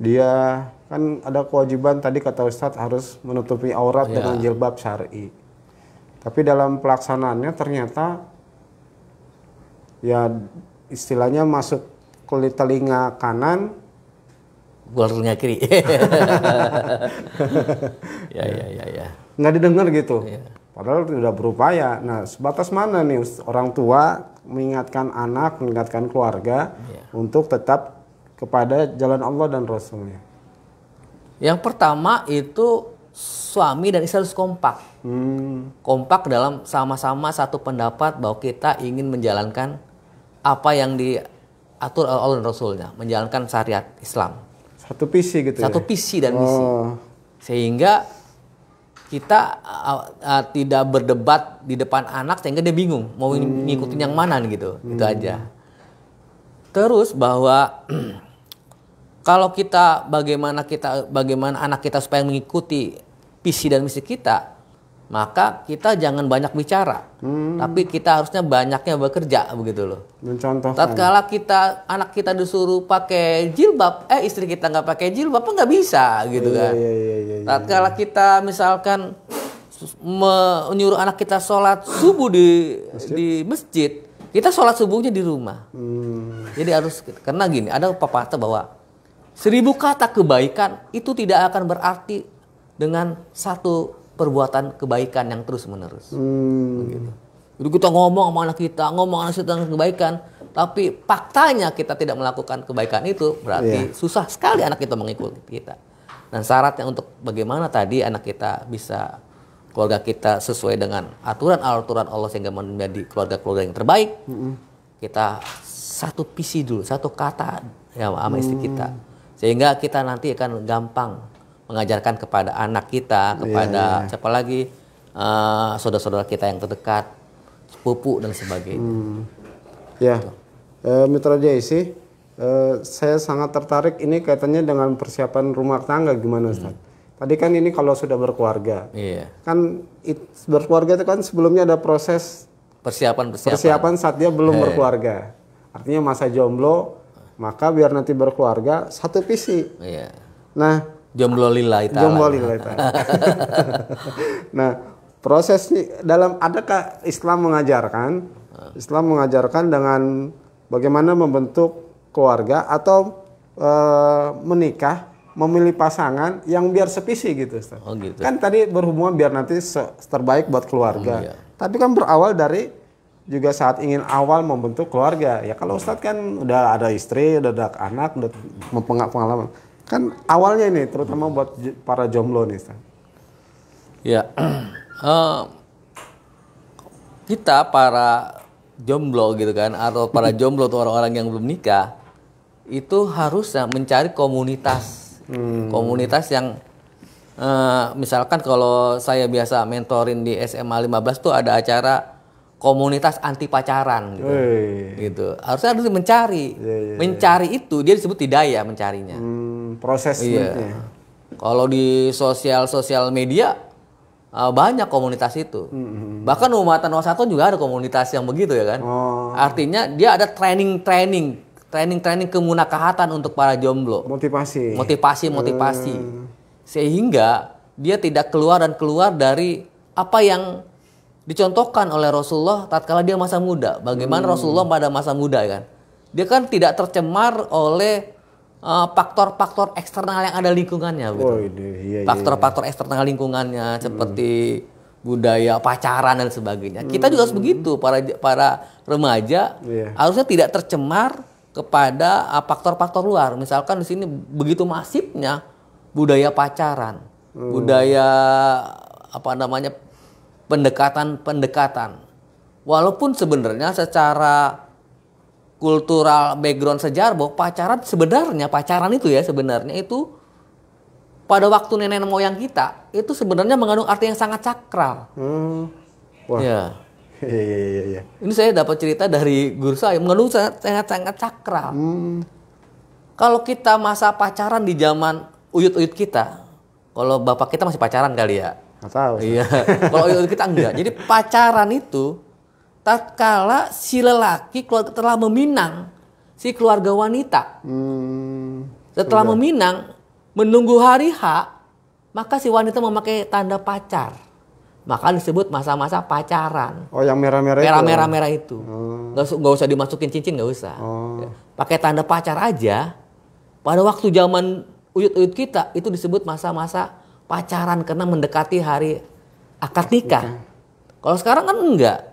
dia kan ada kewajiban tadi kata Ustadz harus menutupi aurat dengan jilbab syar'i. Tapi dalam pelaksanaannya ternyata ya istilahnya masuk kulit telinga kanan, keluar telinga kiri. Ya. Nggak didengar gitu. Padahal sudah berupaya. Nah, sebatas mana nih orang tua mengingatkan anak, mengingatkan keluarga untuk tetap kepada jalan Allah dan Rasulnya. Yang pertama itu suami dan istri harus kompak. Kompak dalam sama-sama satu pendapat bahwa kita ingin menjalankan apa yang diatur oleh Allah dan Rasulnya, menjalankan syariat Islam. Satu visi gitu. Satu visi dan misi. Sehingga kita tidak berdebat di depan anak sehingga dia bingung mau ngikutin yang mana gitu. Itu aja. Terus bahwa kalau kita bagaimana anak kita supaya mengikuti visi dan misi kita, maka kita jangan banyak bicara, tapi kita harusnya banyaknya bekerja begitu loh. Mencontohkan. Tatkala anak kita disuruh pakai jilbab, istri kita nggak pakai jilbab, nggak bisa gitu kan. Tatkala kita misalkan menyuruh anak kita sholat subuh di masjid, kita sholat subuhnya di rumah. Jadi harus, karena gini, ada pepatah bahwa 1000 kata kebaikan itu tidak akan berarti dengan satu perbuatan kebaikan yang terus menerus. Begitu. Jadi kita ngomong sama anak kita, tentang kebaikan, tapi faktanya kita tidak melakukan kebaikan itu, berarti susah sekali anak kita mengikuti kita. Dan syaratnya untuk bagaimana tadi anak kita bisa, keluarga kita sesuai dengan aturan Allah sehingga menjadi keluarga-keluarga yang terbaik, kita satu visi dulu, satu kata ya sama istri kita, sehingga kita nanti akan gampang mengajarkan kepada anak kita, kepada siapa lagi, saudara-saudara kita yang terdekat, sepupu dan sebagainya. Mitra JIC, saya sangat tertarik ini kaitannya dengan persiapan rumah tangga gimana Ustaz? Tadi kan ini kalau sudah berkeluarga, kan berkeluarga itu kan sebelumnya ada proses persiapan saat dia belum berkeluarga. Artinya masa jomblo, maka biar nanti berkeluarga satu visi. Nah, jomblo lillahi ta'ala. Nah, proses adakah Islam mengajarkan dengan bagaimana membentuk keluarga atau menikah, memilih pasangan yang biar sevisi gitu, Ustaz. Gitu. Kan tadi berhubungan biar nanti terbaik buat keluarga. Tapi kan berawal dari juga saat ingin awal membentuk keluarga. Ya kalau Ustaz kan udah ada istri, udah ada anak, udah pengalaman. Kan awalnya ini terutama buat para jomblo nih, Ustaz. Ya, kita para jomblo gitu kan, atau para jomblo atau orang-orang yang belum nikah, itu harusnya mencari komunitas. Komunitas yang misalkan kalau saya biasa mentorin di SMA 15 tuh ada acara komunitas anti pacaran gitu. Gitu. Harusnya harus mencari. Mencari itu dia disebut hidayah mencarinya. Proses iya. Kalau di sosial media banyak komunitas itu. Bahkan Umatan Wasatun juga ada komunitas yang begitu ya kan. Artinya dia ada training kemunakahatan untuk para jomblo. Motivasi. Sehingga dia tidak keluar dari apa yang dicontohkan oleh Rasulullah tatkala dia masa muda. Bagaimana Rasulullah pada masa muda kan. Dia kan tidak tercemar oleh faktor-faktor eksternal yang ada lingkungannya. Faktor-faktor eksternal lingkungannya seperti budaya pacaran dan sebagainya. Kita juga harus begitu, para remaja harusnya tidak tercemar kepada faktor-faktor luar. Misalkan di sini begitu masifnya budaya pacaran, budaya pendekatan. Walaupun sebenarnya secara kultural background sejarah bahwa pacaran itu pada waktu nenek moyang kita itu sebenarnya mengandung arti yang sangat sakral. Wah. Ya. Iya. Ini saya dapat cerita dari guru saya mengandung sangat sakral. Kalau kita masa pacaran di zaman uyut-uyut kita, kalau bapak kita masih pacaran kali ya. Nggak tahu. Iya. Kalau uyut kita enggak. Jadi pacaran itu tatkala si lelaki telah meminang si keluarga wanita. Setelah meminang, menunggu hari H, maka si wanita memakai tanda pacar. Maka disebut masa-masa pacaran. Oh, yang merah-merah itu? Merah-merah itu. Nggak usah dimasukin cincin, nggak usah. Pakai tanda pacar aja. Pada waktu zaman uyut-uyut kita, itu disebut masa-masa pacaran karena mendekati hari akad nikah. Kalau sekarang kan enggak.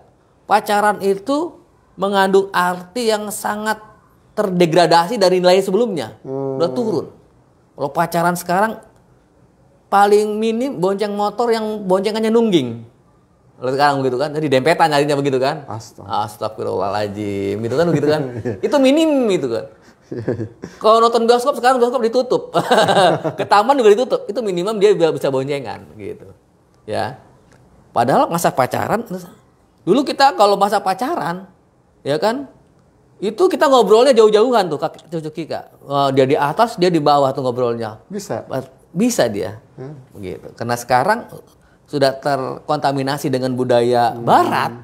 Pacaran itu mengandung arti yang sangat terdegradasi dari nilai sebelumnya. Udah turun. Kalau pacaran sekarang paling minim bonceng motor yang boncengannya nungging. Kalau sekarang begitu kan. Jadi dempetan nyarinya begitu kan. Astagfirullahaladzim. Gitu kan. Itu minim gitu kan. Kalau nonton bioskop sekarang bioskop ditutup. Ke taman juga ditutup. Itu minimum dia bisa boncengan gitu. Ya. Padahal masa pacaran, dulu kita kalau masa pacaran, ya kan, itu kita ngobrolnya jauh-jauhan tuh cucu kita. Dia di atas, dia di bawah tuh ngobrolnya. Bisa dia, begitu. Karena sekarang sudah terkontaminasi dengan budaya Barat,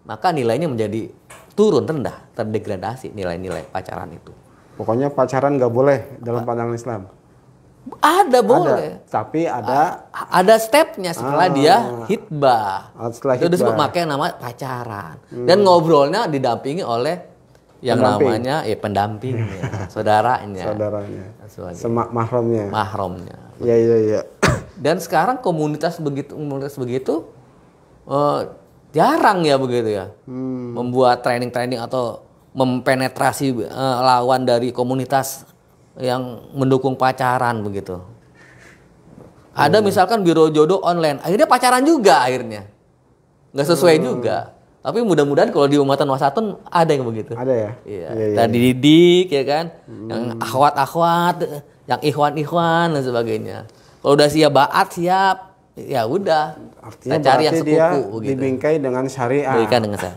maka nilainya menjadi turun, rendah, terdegradasi nilai-nilai pacaran itu. Pokoknya pacaran nggak boleh dalam pandangan Islam. Boleh. Tapi ada stepnya setelah dia hitbah. Itu disebut makanya nama pacaran. Dan ngobrolnya didampingi oleh yang namanya pendampingnya, saudaranya. Mahramnya. Iya. Dan sekarang komunitas begitu jarang ya begitu ya. Membuat training atau mempenetrasi lawan dari komunitas yang mendukung pacaran begitu. Ada misalkan biro jodoh online, akhirnya pacaran juga akhirnya. Nggak sesuai juga. Tapi mudah-mudahan kalau di Umatan Wasatun ada yang begitu. Ada ya? Iya. Dan dididik ya kan. Yang akhwat-akhwat, yang ikhwan-ikhwan dan sebagainya. Kalau udah siap ya udah. Artinya cari yang sepupu dia gitu. Dibingkai dengan syariah.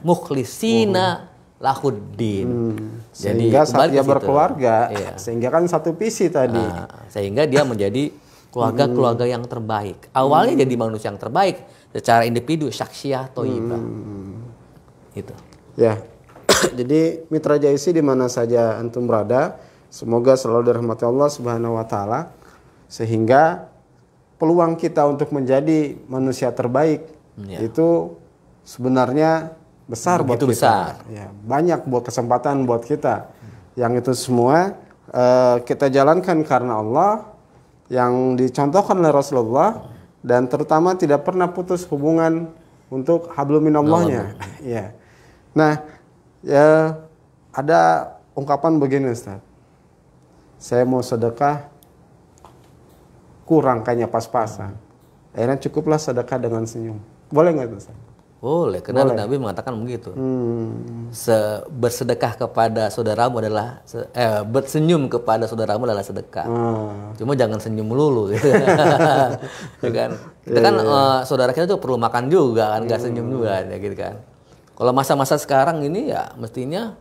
Mukhlisina lahuddin. Sehingga saat dia berkeluarga, sehingga kan satu visi tadi. Sehingga dia menjadi keluarga yang terbaik. Awalnya jadi manusia yang terbaik secara individu, syakhsiyah, thayyibah. Itu. Ya. Jadi Mitra Jaisi di mana saja antum berada, semoga selalu dirahmati Allah Subhanahu wa taala sehingga peluang kita untuk menjadi manusia terbaik itu sebenarnya besar buat kita. Ya, banyak buat kesempatan buat kita. Yang itu semua kita jalankan karena Allah, yang dicontohkan oleh Rasulullah, dan terutama tidak pernah putus hubungan untuk hablum minallahnya. Ya. Nah, ya ada ungkapan begini Ustaz. Saya mau sedekah kurang kayaknya pas-pasan. Akhirnya cukuplah sedekah dengan senyum. Boleh nggak itu Ustaz? Boleh, karena Nabi mengatakan begitu. Bersedekah kepada saudaramu adalah bersenyum kepada saudaramu adalah sedekah. Cuma jangan senyum melulu gitu. Ya kan? Kita kan saudara kita tuh perlu makan juga kan, nggak senyum juga ya gitu kan. Kalau masa-masa sekarang ini ya mestinya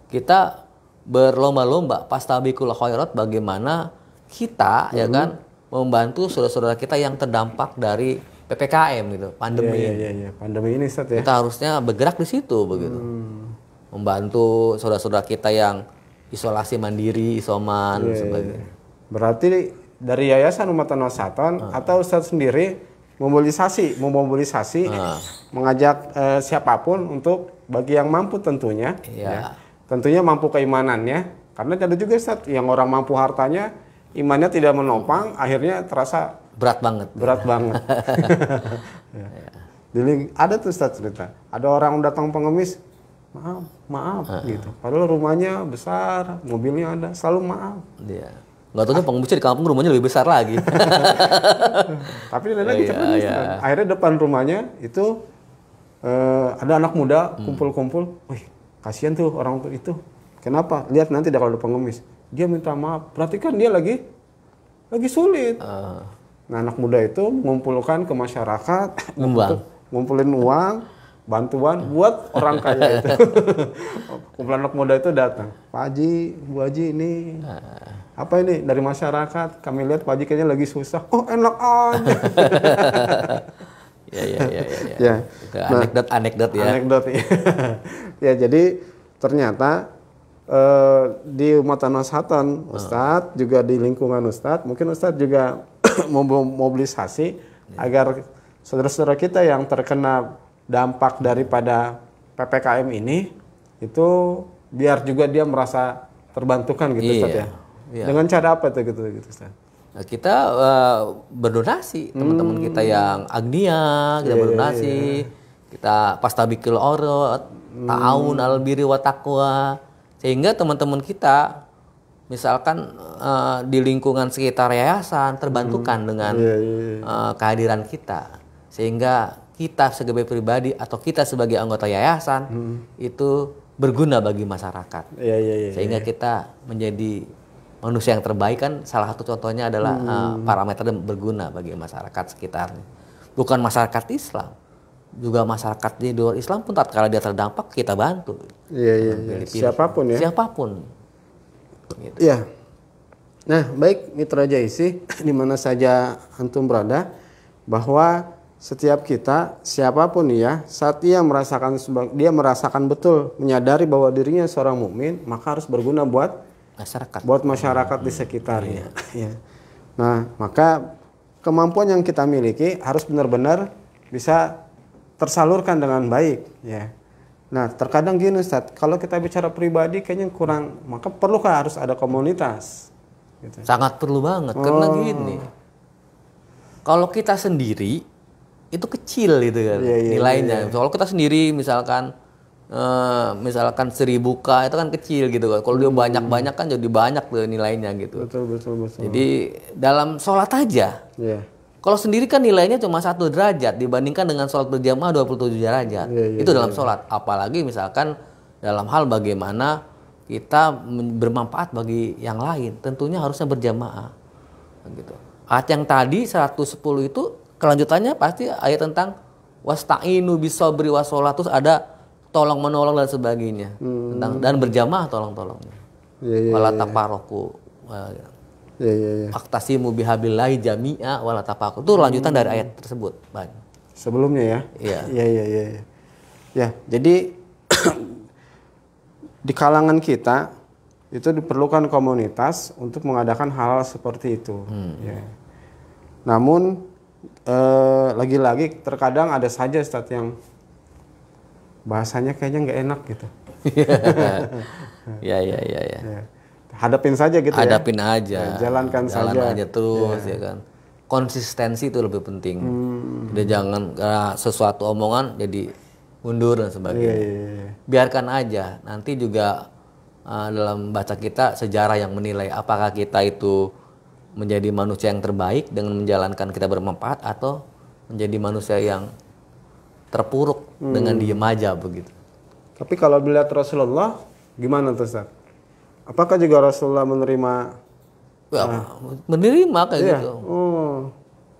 kita berlomba-lomba pastabiqul khairat, bagaimana kita ya kan membantu saudara-saudara kita yang terdampak dari PPKM gitu, pandemi. Iya. Pandemi ini Ustaz ya. Kita harusnya bergerak di situ begitu. Membantu saudara-saudara kita yang isolasi mandiri, isoman dan sebagainya. Berarti dari Yayasan Ummatan Wasatan atau Ustaz sendiri memobilisasi mengajak siapapun untuk bagi yang mampu tentunya. Ya. Tentunya mampu keimanannya, karena ada juga Ustaz yang orang mampu hartanya, imannya tidak menopang, akhirnya terasa berat banget. Ya. Jadi ada tuh Ustaz cerita, ada orang datang pengemis, maaf gitu. Padahal rumahnya besar, mobilnya ada, selalu maaf. Iya. Nggak tahu pengemisnya di kampung rumahnya lebih besar lagi. Tapi ada lagi cepat. Akhirnya depan rumahnya itu ada anak muda kumpul-kumpul. Wih, kasihan tuh orang itu. Kenapa? Lihat nanti kalau ada pengemis. Dia minta maaf. Berarti kan dia lagi sulit. Nah, anak muda itu mengumpulkan ke masyarakat, ngumpulin uang, bantuan buat orang kaya itu. Kumpulan anak muda itu datang. Pak Haji, Bu Haji ini apa ini dari masyarakat? Kami lihat Pak Haji kayaknya lagi susah. Oh, enak aja. Ya. Anekdot ya. Anekdot ya. Ya, jadi ternyata di Ummatan Wasatan Ustadz juga di lingkungan Ustadz, mungkin Ustadz juga memobilisasi agar saudara-saudara kita yang terkena dampak daripada PPKM ini itu biar juga dia merasa terbantukan gitu Ustadz ya. Dengan cara apa tuh gitu Ustadz? Nah, kita berdonasi, teman-teman kita yang agnia, kita berdonasi, kita pastabiqul khairat, ta'awun 'alal birri wa taqwa, sehingga teman-teman kita misalkan di lingkungan sekitar yayasan terbantukan dengan kehadiran kita, sehingga kita sebagai pribadi atau kita sebagai anggota yayasan itu berguna bagi masyarakat, sehingga kita menjadi manusia yang terbaik. Kan salah satu contohnya adalah parameter berguna bagi masyarakat sekitarnya, bukan masyarakat Islam, juga masyarakat di luar Islam pun tatkala dia terdampak kita bantu. Siapapun ya. Gitu. Iya. Nah, baik Mitra Jaisi, di mana saja antum berada, bahwa setiap kita, siapapun ya, saat dia merasakan betul, menyadari bahwa dirinya seorang mukmin, maka harus berguna buat masyarakat di sekitarnya. Ya. Nah, maka kemampuan yang kita miliki harus benar-benar bisa tersalurkan dengan baik. Ya. Nah, terkadang gini Ustadz, kalau kita bicara pribadi kayaknya kurang, maka perlukah harus ada komunitas? Gitu. Sangat perlu banget, karena gini, kalau kita sendiri itu kecil gitu kan nilainya. Kalau kita sendiri misalkan 1000K itu kan kecil gitu kan. Kalau dia banyak-banyak kan jadi banyak tuh nilainya gitu. Betul. Jadi dalam sholat aja. Kalau sendiri kan nilainya cuma 1 derajat dibandingkan dengan sholat berjamaah 27 derajat. Itu dalam sholat. Apalagi misalkan dalam hal bagaimana kita bermanfaat bagi yang lain. Tentunya harusnya berjamaah. Gitu. Ayat yang tadi 110 itu kelanjutannya pasti ayat tentang wasta'inu bisabri washolat, terus ada tolong menolong dan sebagainya. Tentang dan berjamaah tolong-tolongnya. Wala tafarraqu. Aktasimu bihablillahi jami'a wala tafarraqu. Itu lanjutan dari ayat tersebut, Bang. Sebelumnya ya. Iya. Ya, jadi di kalangan kita itu diperlukan komunitas untuk mengadakan hal seperti itu. Ya. Namun lagi-lagi terkadang ada saja Ustadz yang bahasanya kayaknya nggak enak gitu. Ya. Hadapin saja gitu. Hadapin aja. Jalankan saja. Aja terus ya kan. Konsistensi itu lebih penting. Jadi jangan karena sesuatu omongan jadi mundur dan sebagainya. Biarkan aja. Nanti juga dalam baca kita sejarah yang menilai apakah kita itu menjadi manusia yang terbaik dengan menjalankan kita bermanfaat atau menjadi manusia yang terpuruk dengan diem aja begitu. Tapi kalau dilihat Rasulullah gimana tuh Ustaz? Apakah juga Rasulullah menerima? Ya, menerima kayak Iya. gitu. Oh.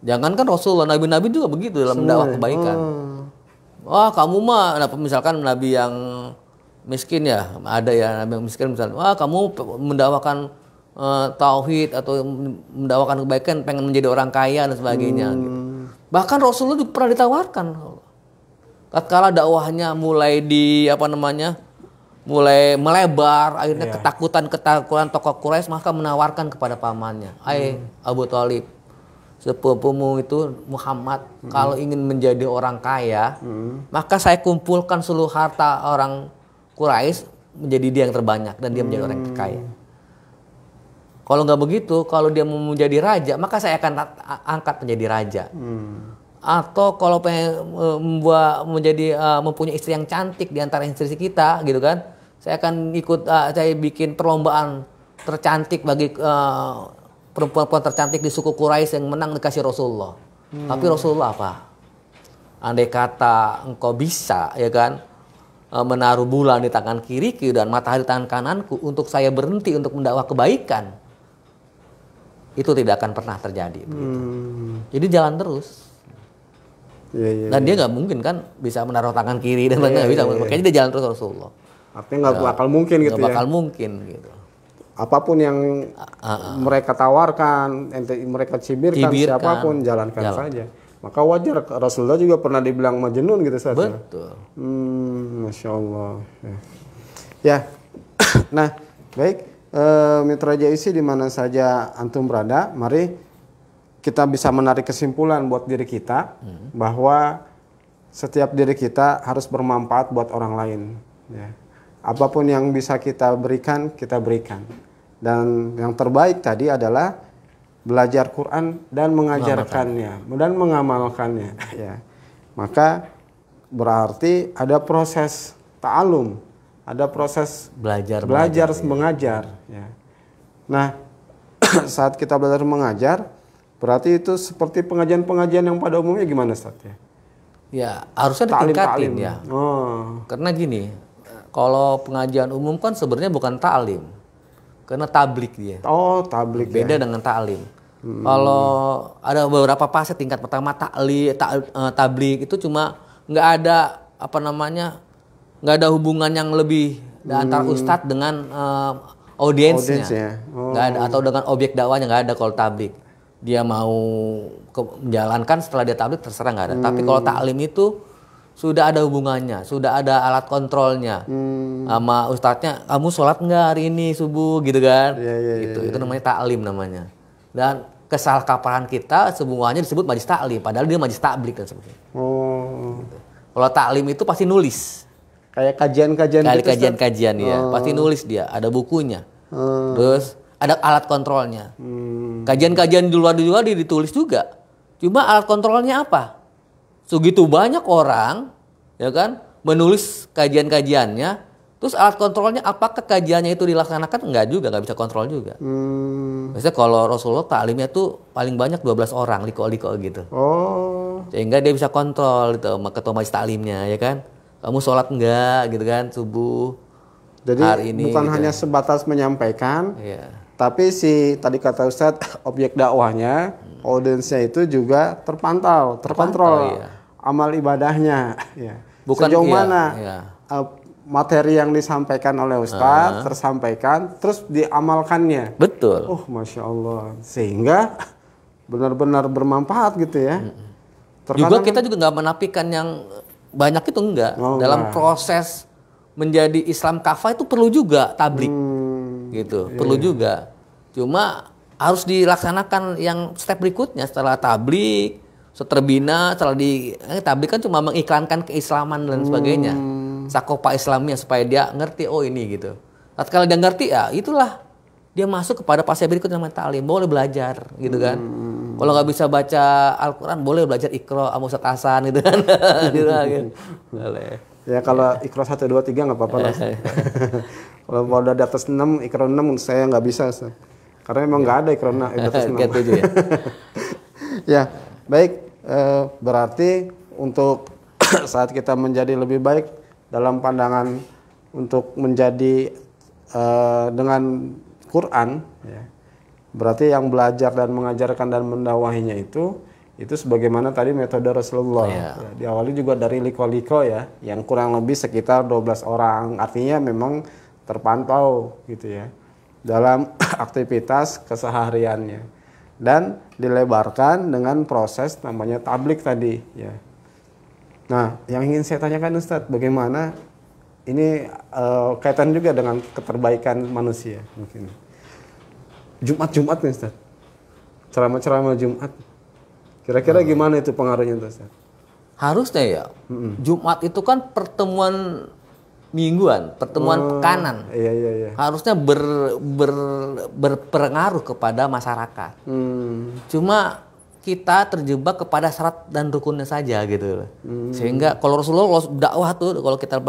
Jangankan Rasulullah, nabi-nabi juga begitu dalam mendakwah kebaikan. Wah, kamu mah misalkan nabi yang miskin ya, ada ya nabi yang miskin misalnya, wah kamu mendakwakan tauhid atau mendakwakan kebaikan, pengen menjadi orang kaya dan sebagainya. Gitu. Bahkan Rasulullah juga pernah ditawarkan. Tatkala dakwahnya mulai mulai melebar, akhirnya ketakutan tokoh Quraisy, maka menawarkan kepada pamannya, Abu Thalib, sepupumu itu Muhammad, kalau ingin menjadi orang kaya, maka saya kumpulkan seluruh harta orang Quraisy menjadi dia yang terbanyak dan dia menjadi orang yang terkaya. Kalau nggak begitu, kalau dia mau menjadi raja, maka saya akan angkat menjadi raja. Atau kalau pengen mempunyai istri yang cantik di antara istri kita, gitu kan? Saya akan ikut, saya bikin perlombaan tercantik bagi perempuan tercantik di suku Quraisy yang menang dikasih Rasulullah. Tapi Rasulullah apa? Andai kata engkau bisa, ya kan, menaruh bulan di tangan kiriku dan matahari di tangan kananku untuk saya berhenti untuk mendakwah kebaikan, itu tidak akan pernah terjadi. Jadi jalan terus. Dan dia nggak mungkin kan bisa menaruh tangan kiri dan nggak bisa. Makanya dia jalan terus Rasulullah. Artinya nggak bakal mungkin gitu ya. Nggak bakal mungkin gitu. Apapun yang mereka tawarkan, mereka cibirkan, siapapun jalankan saja. Maka wajar Rasulullah juga pernah dibilang majnun gitu saja. Betul. Masya Allah. Ya. Nah, baik. Mitra JIC di mana saja antum berada, mari kita bisa menarik kesimpulan buat diri kita bahwa setiap diri kita harus bermanfaat buat orang lain. Ya. Apapun yang bisa kita berikan, kita berikan. Dan yang terbaik tadi adalah belajar Quran dan mengajarkannya dan mengamalkannya. Ya. Maka berarti ada proses ta'alum, ada proses belajar mengajar. Ya. Nah, saat kita belajar mengajar, berarti itu seperti pengajian-pengajian yang pada umumnya gimana Ustaz ya? Ya, harusnya ditingkatin ya. Karena gini, kalau pengajian umum kan sebenarnya bukan ta'lim. Karena tablik dia. Oh, tablik. Beda dengan ta'lim. Kalau ada beberapa fase tingkat pertama tablik itu cuma nggak ada nggak ada hubungan yang lebih antara ustadz dengan audiensnya. Nggak ada, atau dengan objek dakwahnya nggak ada kalau tablik. Dia mau menjalankan setelah dia tablik terserah nggak ada. Tapi kalau ta'lim itu sudah ada hubungannya, sudah ada alat kontrolnya sama ustadznya. Kamu sholat nggak hari ini subuh gitu kan? Itu namanya ta'lim namanya. Dan kesalahkaprahan kita semuanya disebut majlis ta'lim, padahal dia majlis tablik dan sebagainya. Gitu. Kalau ta'lim itu pasti nulis. Kayak kajian-kajian. Kayak kajian-kajian ya, pasti nulis dia, ada bukunya. Terus ada alat kontrolnya. Kajian-kajian di luar juga ditulis juga. Cuma alat kontrolnya apa? Segitu banyak orang, ya kan, menulis kajian-kajiannya, terus alat kontrolnya apakah kajiannya itu dilaksanakan? Enggak juga, nggak bisa kontrol juga. Biasanya kalau Rasulullah ta'limnya tuh paling banyak 12 orang, liko-liko gitu. Sehingga dia bisa kontrol gitu, ketua majelis ta'limnya, ya kan. Kamu sholat enggak gitu kan, subuh. Jadi hari ini, bukan gitu, hanya sebatas menyampaikan, tapi tadi kata Ustadz, objek dakwahnya, audiensnya itu juga terkontrol amal ibadahnya. Bukan sejauh mana materi yang disampaikan oleh Ustadz tersampaikan, terus diamalkannya. Betul. Masya Allah. Sehingga benar-benar bermanfaat gitu ya. Juga kita juga nggak menafikan yang banyak itu enggak. Dalam proses menjadi Islam kafah itu perlu juga tablik. Gitu, perlu juga. Cuma harus dilaksanakan yang step berikutnya setelah tablik, seterbina, setelah tablik kan cuma mengiklankan keislaman dan sebagainya. Sakopa Islamnya supaya dia ngerti ini gitu. Tatkala dia ngerti ya itulah dia masuk kepada fase berikutnya namanya ta'lim, boleh belajar gitu kan. Kalau nggak bisa baca Al-Quran boleh belajar Iqra sama Ustaz Hasan gitu kan. Gitu. Boleh. Ya kalau Iqra 1 2 3 nggak apa-apa lah. Kalau udah di atas 6, Iqra 6 saya nggak bisa. Karena memang nggak ada Iqra di atas 6. Gitu ya. Ya, baik. Berarti untuk saat kita menjadi lebih baik dalam pandangan untuk menjadi dengan Quran, ya, berarti yang belajar dan mengajarkan dan mendakwahinya itu sebagaimana tadi metode Rasulullah. Ya, diawali juga dari liko-liko ya, yang kurang lebih sekitar 12 orang. Artinya memang terpantau gitu ya dalam aktivitas kesehariannya, dan dilebarkan dengan proses namanya tablik tadi ya. Nah, yang ingin saya tanyakan Ustadz, bagaimana ini kaitan juga dengan keterbaikan manusia mungkin. Jumat nih Ustadz, ceramah-ceramah Jumat, kira-kira gimana itu pengaruhnya Ustadz? Harusnya ya, Jumat itu kan pertemuan mingguan, pertemuan pekanan. Iya. Harusnya berpengaruh kepada masyarakat. Cuma kita terjebak kepada syarat dan rukunnya saja gitu. Sehingga kalau Rasulullah dakwah tuh, kalau kita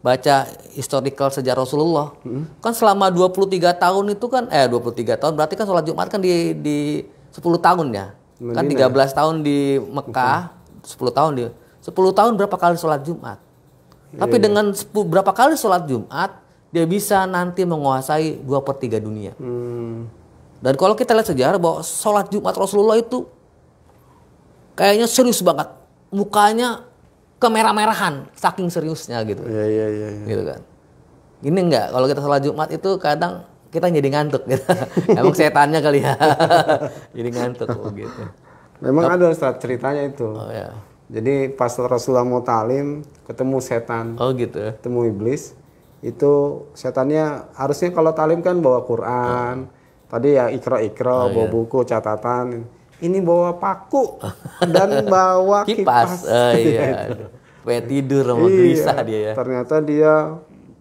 baca historical sejarah Rasulullah, kan selama 23 tahun itu kan 23 tahun berarti kan sholat Jumat kan di 10 tahun ya. Kan 13 tahun di Mekah, 10 tahun berapa kali sholat Jumat? Tapi dengan berapa kali sholat Jumat, dia bisa nanti menguasai 2/3 dunia. Dan kalau kita lihat sejarah bahwa sholat Jumat Rasulullah itu kayaknya serius banget, mukanya kemerah-merahan, saking seriusnya gitu. Iya. Gitu kan. Ini enggak, kalau kita sholat Jumat itu kadang kita jadi ngantuk gitu. Emang setannya kali ya. Jadi ngantuk gitu. Memang ada Ustaz ceritanya itu. Oh ya. Jadi pas Rasulullah mau talim, ketemu setan. Oh gitu. Ketemu iblis. Itu setannya harusnya kalau talim kan bawa Quran. Tadi ya ikra, bawa buku, catatan. Ini bawa paku dan bawa kipas. Iya. Supaya tidur sama gelisah dia ya. Ternyata dia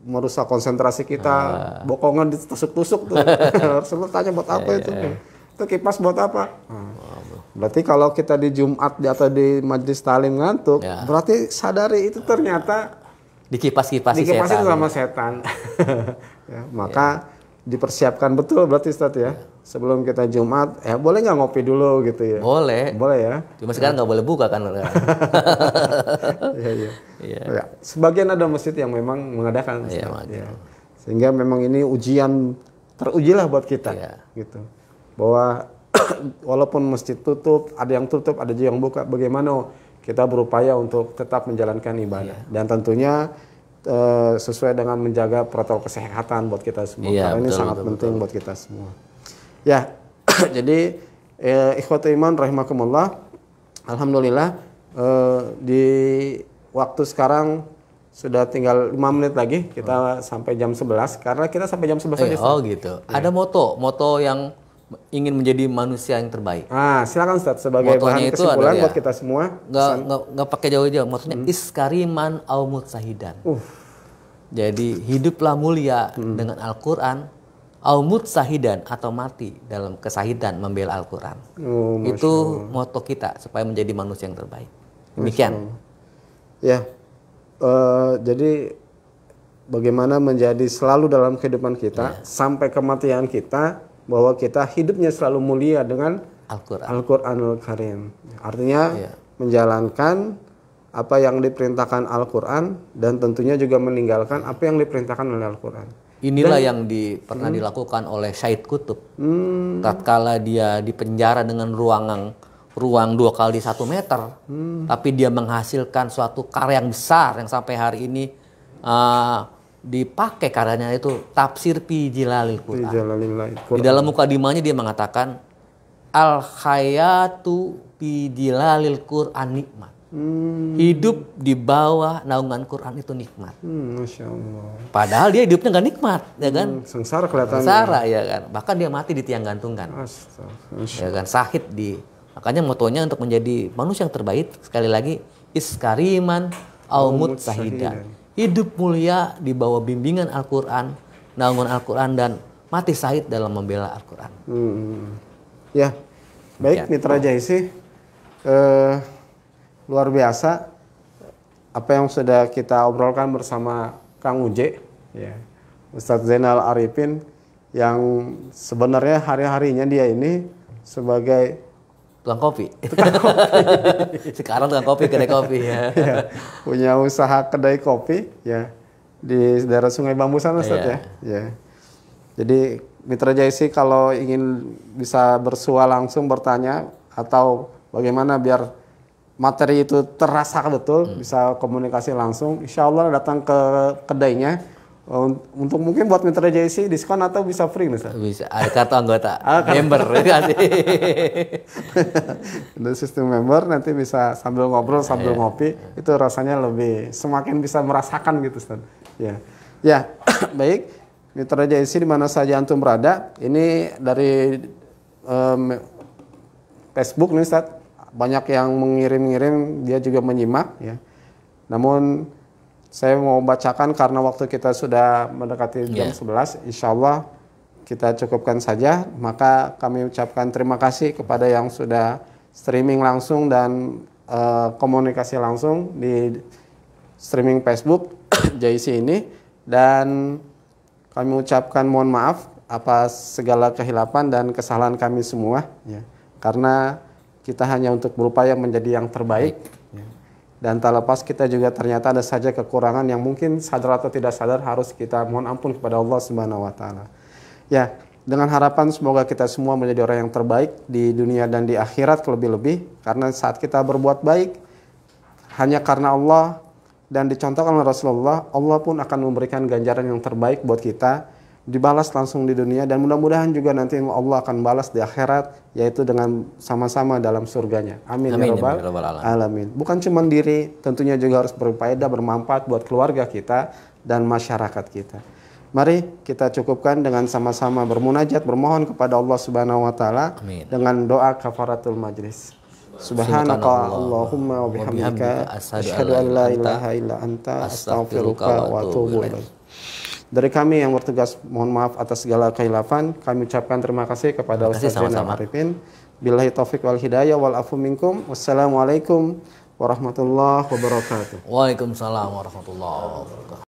merusak konsentrasi kita. Bokongan ditusuk-tusuk tuh. Rasulullah tanya buat apa itu? Itu kipas buat apa? Berarti kalau kita di Jumat atau di majlis talim ngantuk, berarti sadari itu ternyata dikipas-kipasi sama setan. Ya, maka dipersiapkan betul berarti Ustaz ya. Sebelum kita Jumat, boleh nggak ngopi dulu gitu ya? Boleh ya. Cuma sekarang nggak boleh buka kan? Iya. Ya, sebagian ada masjid yang memang mengadakan, ya. Sehingga memang ini terujilah buat kita, gitu. Bahwa walaupun masjid tutup, ada yang tutup, ada juga yang buka, bagaimana kita berupaya untuk tetap menjalankan ibadah. Dan tentunya sesuai dengan menjaga protokol kesehatan buat kita semua. Karena ini sangat penting buat kita semua. Ya, jadi ikhwatul iman rahimakumullah, alhamdulillah di waktu sekarang sudah tinggal 5 menit lagi kita sampai jam 11, karena kita sampai jam 11 aja. Oh gitu. Ada moto yang ingin menjadi manusia yang terbaik. Silakan Ustaz sebagai bahan kesimpulan buat kita semua. Nggak pakai jauh-jauh. Maksudnya iskariman au mutsahidan. Jadi hiduplah mulia dengan Al-Qur'an, au mutsahidan atau mati dalam kesahidan membela Al-Qur'an. Itu moto kita supaya menjadi manusia yang terbaik. Demikian. Ya. Jadi bagaimana menjadi selalu dalam kehidupan kita sampai kematian kita, bahwa kita hidupnya selalu mulia dengan Al-Qur'anul Karim. Artinya menjalankan apa yang diperintahkan Al-Qur'an dan tentunya juga meninggalkan apa yang diperintahkan oleh Al-Qur'an. Inilah yang pernah dilakukan oleh Syed Qutb. Tatkala dia dipenjara dengan ruang 2 kali 1 meter, tapi dia menghasilkan suatu karya yang besar yang sampai hari ini dipakai karyanya, itu tafsir Fi Jilalil Quran. Di dalam mukadimahnya dia mengatakan al hayatu fi jilalil Quran nikmat. Hidup di bawah naungan Quran itu nikmat. Masya Allah. Padahal dia hidupnya nggak nikmat, ya kan? Sengsara kelihatannya. Sengsara, ya kan? Bahkan dia mati di tiang gantungan. Ya kan? Syahid makanya motonya untuk menjadi manusia yang terbaik, sekali lagi, iskariman au mutsahidan. Hidup mulia di bawah bimbingan Al-Quran, naungan Al-Quran, dan mati syahid dalam membela Al-Quran. Ya, baik Mitra Jaisi, luar biasa apa yang sudah kita obrolkan bersama Kang Uje, ya, Ustadz Zainal Arifin, yang sebenarnya hari-harinya dia ini sebagai tukang kopi. Sekarang tukang kopi, kedai kopi ya. Ya, punya usaha kedai kopi ya di daerah Sungai Bambu sana Ustaz ya. Ya. Jadi Mitra JIC kalau ingin bisa bersua langsung bertanya atau bagaimana biar materi itu terasa betul, bisa komunikasi langsung, insya Allah datang ke kedainya. Untuk mungkin buat Mitra JIC diskon atau bisa free nih Ustaz? Bisa, ada kartu anggota, member. Ada sistem member, nanti bisa sambil ngobrol, sambil ngopi, itu rasanya lebih, semakin bisa merasakan gitu Ustaz. Ya, ya baik, Mitra JIC di mana saja antum berada, ini dari Facebook nih Ustaz, banyak yang mengirim-ngirim, dia juga menyimak ya. Namun saya mau bacakan karena waktu kita sudah mendekati jam 11, insya Allah kita cukupkan saja. Maka kami ucapkan terima kasih kepada yang sudah streaming langsung dan komunikasi langsung di streaming Facebook JIC ini. Dan kami ucapkan mohon maaf atas segala kehilapan dan kesalahan kami semua. Ya. Karena kita hanya untuk berupaya menjadi yang terbaik. Ya. Dan tak lepas kita juga ternyata ada saja kekurangan yang mungkin sadar atau tidak sadar harus kita mohon ampun kepada Allah Subhanahu wa taala. Ya, dengan harapan semoga kita semua menjadi orang yang terbaik di dunia dan di akhirat lebih-lebih, karena saat kita berbuat baik hanya karena Allah dan dicontohkan oleh Rasulullah, Allah pun akan memberikan ganjaran yang terbaik buat kita, dibalas langsung di dunia, dan mudah-mudahan juga nanti Allah akan balas di akhirat, yaitu dengan sama-sama dalam surganya. Amin, ya Rabbal alamin. Bukan cuma diri, tentunya juga harus berfaedah, bermanfaat buat keluarga kita dan masyarakat kita. Mari kita cukupkan dengan sama-sama bermunajat, bermohon kepada Allah Subhanahu wa taala dengan doa kafaratul majlis. Subhanaka Allahumma wa bihamdika asyhadu an la ilaha illa anta astaghfiruka wa atubu ilaik. Dari kami yang bertugas, mohon maaf atas segala kekhilafan. Kami ucapkan terima kasih kepada Ustaz Zainal Arifin. Billahi taufik wal hidayah wal afu minkum. Wassalamualaikum warahmatullahi wabarakatuh. Waalaikumsalam warahmatullahi wabarakatuh.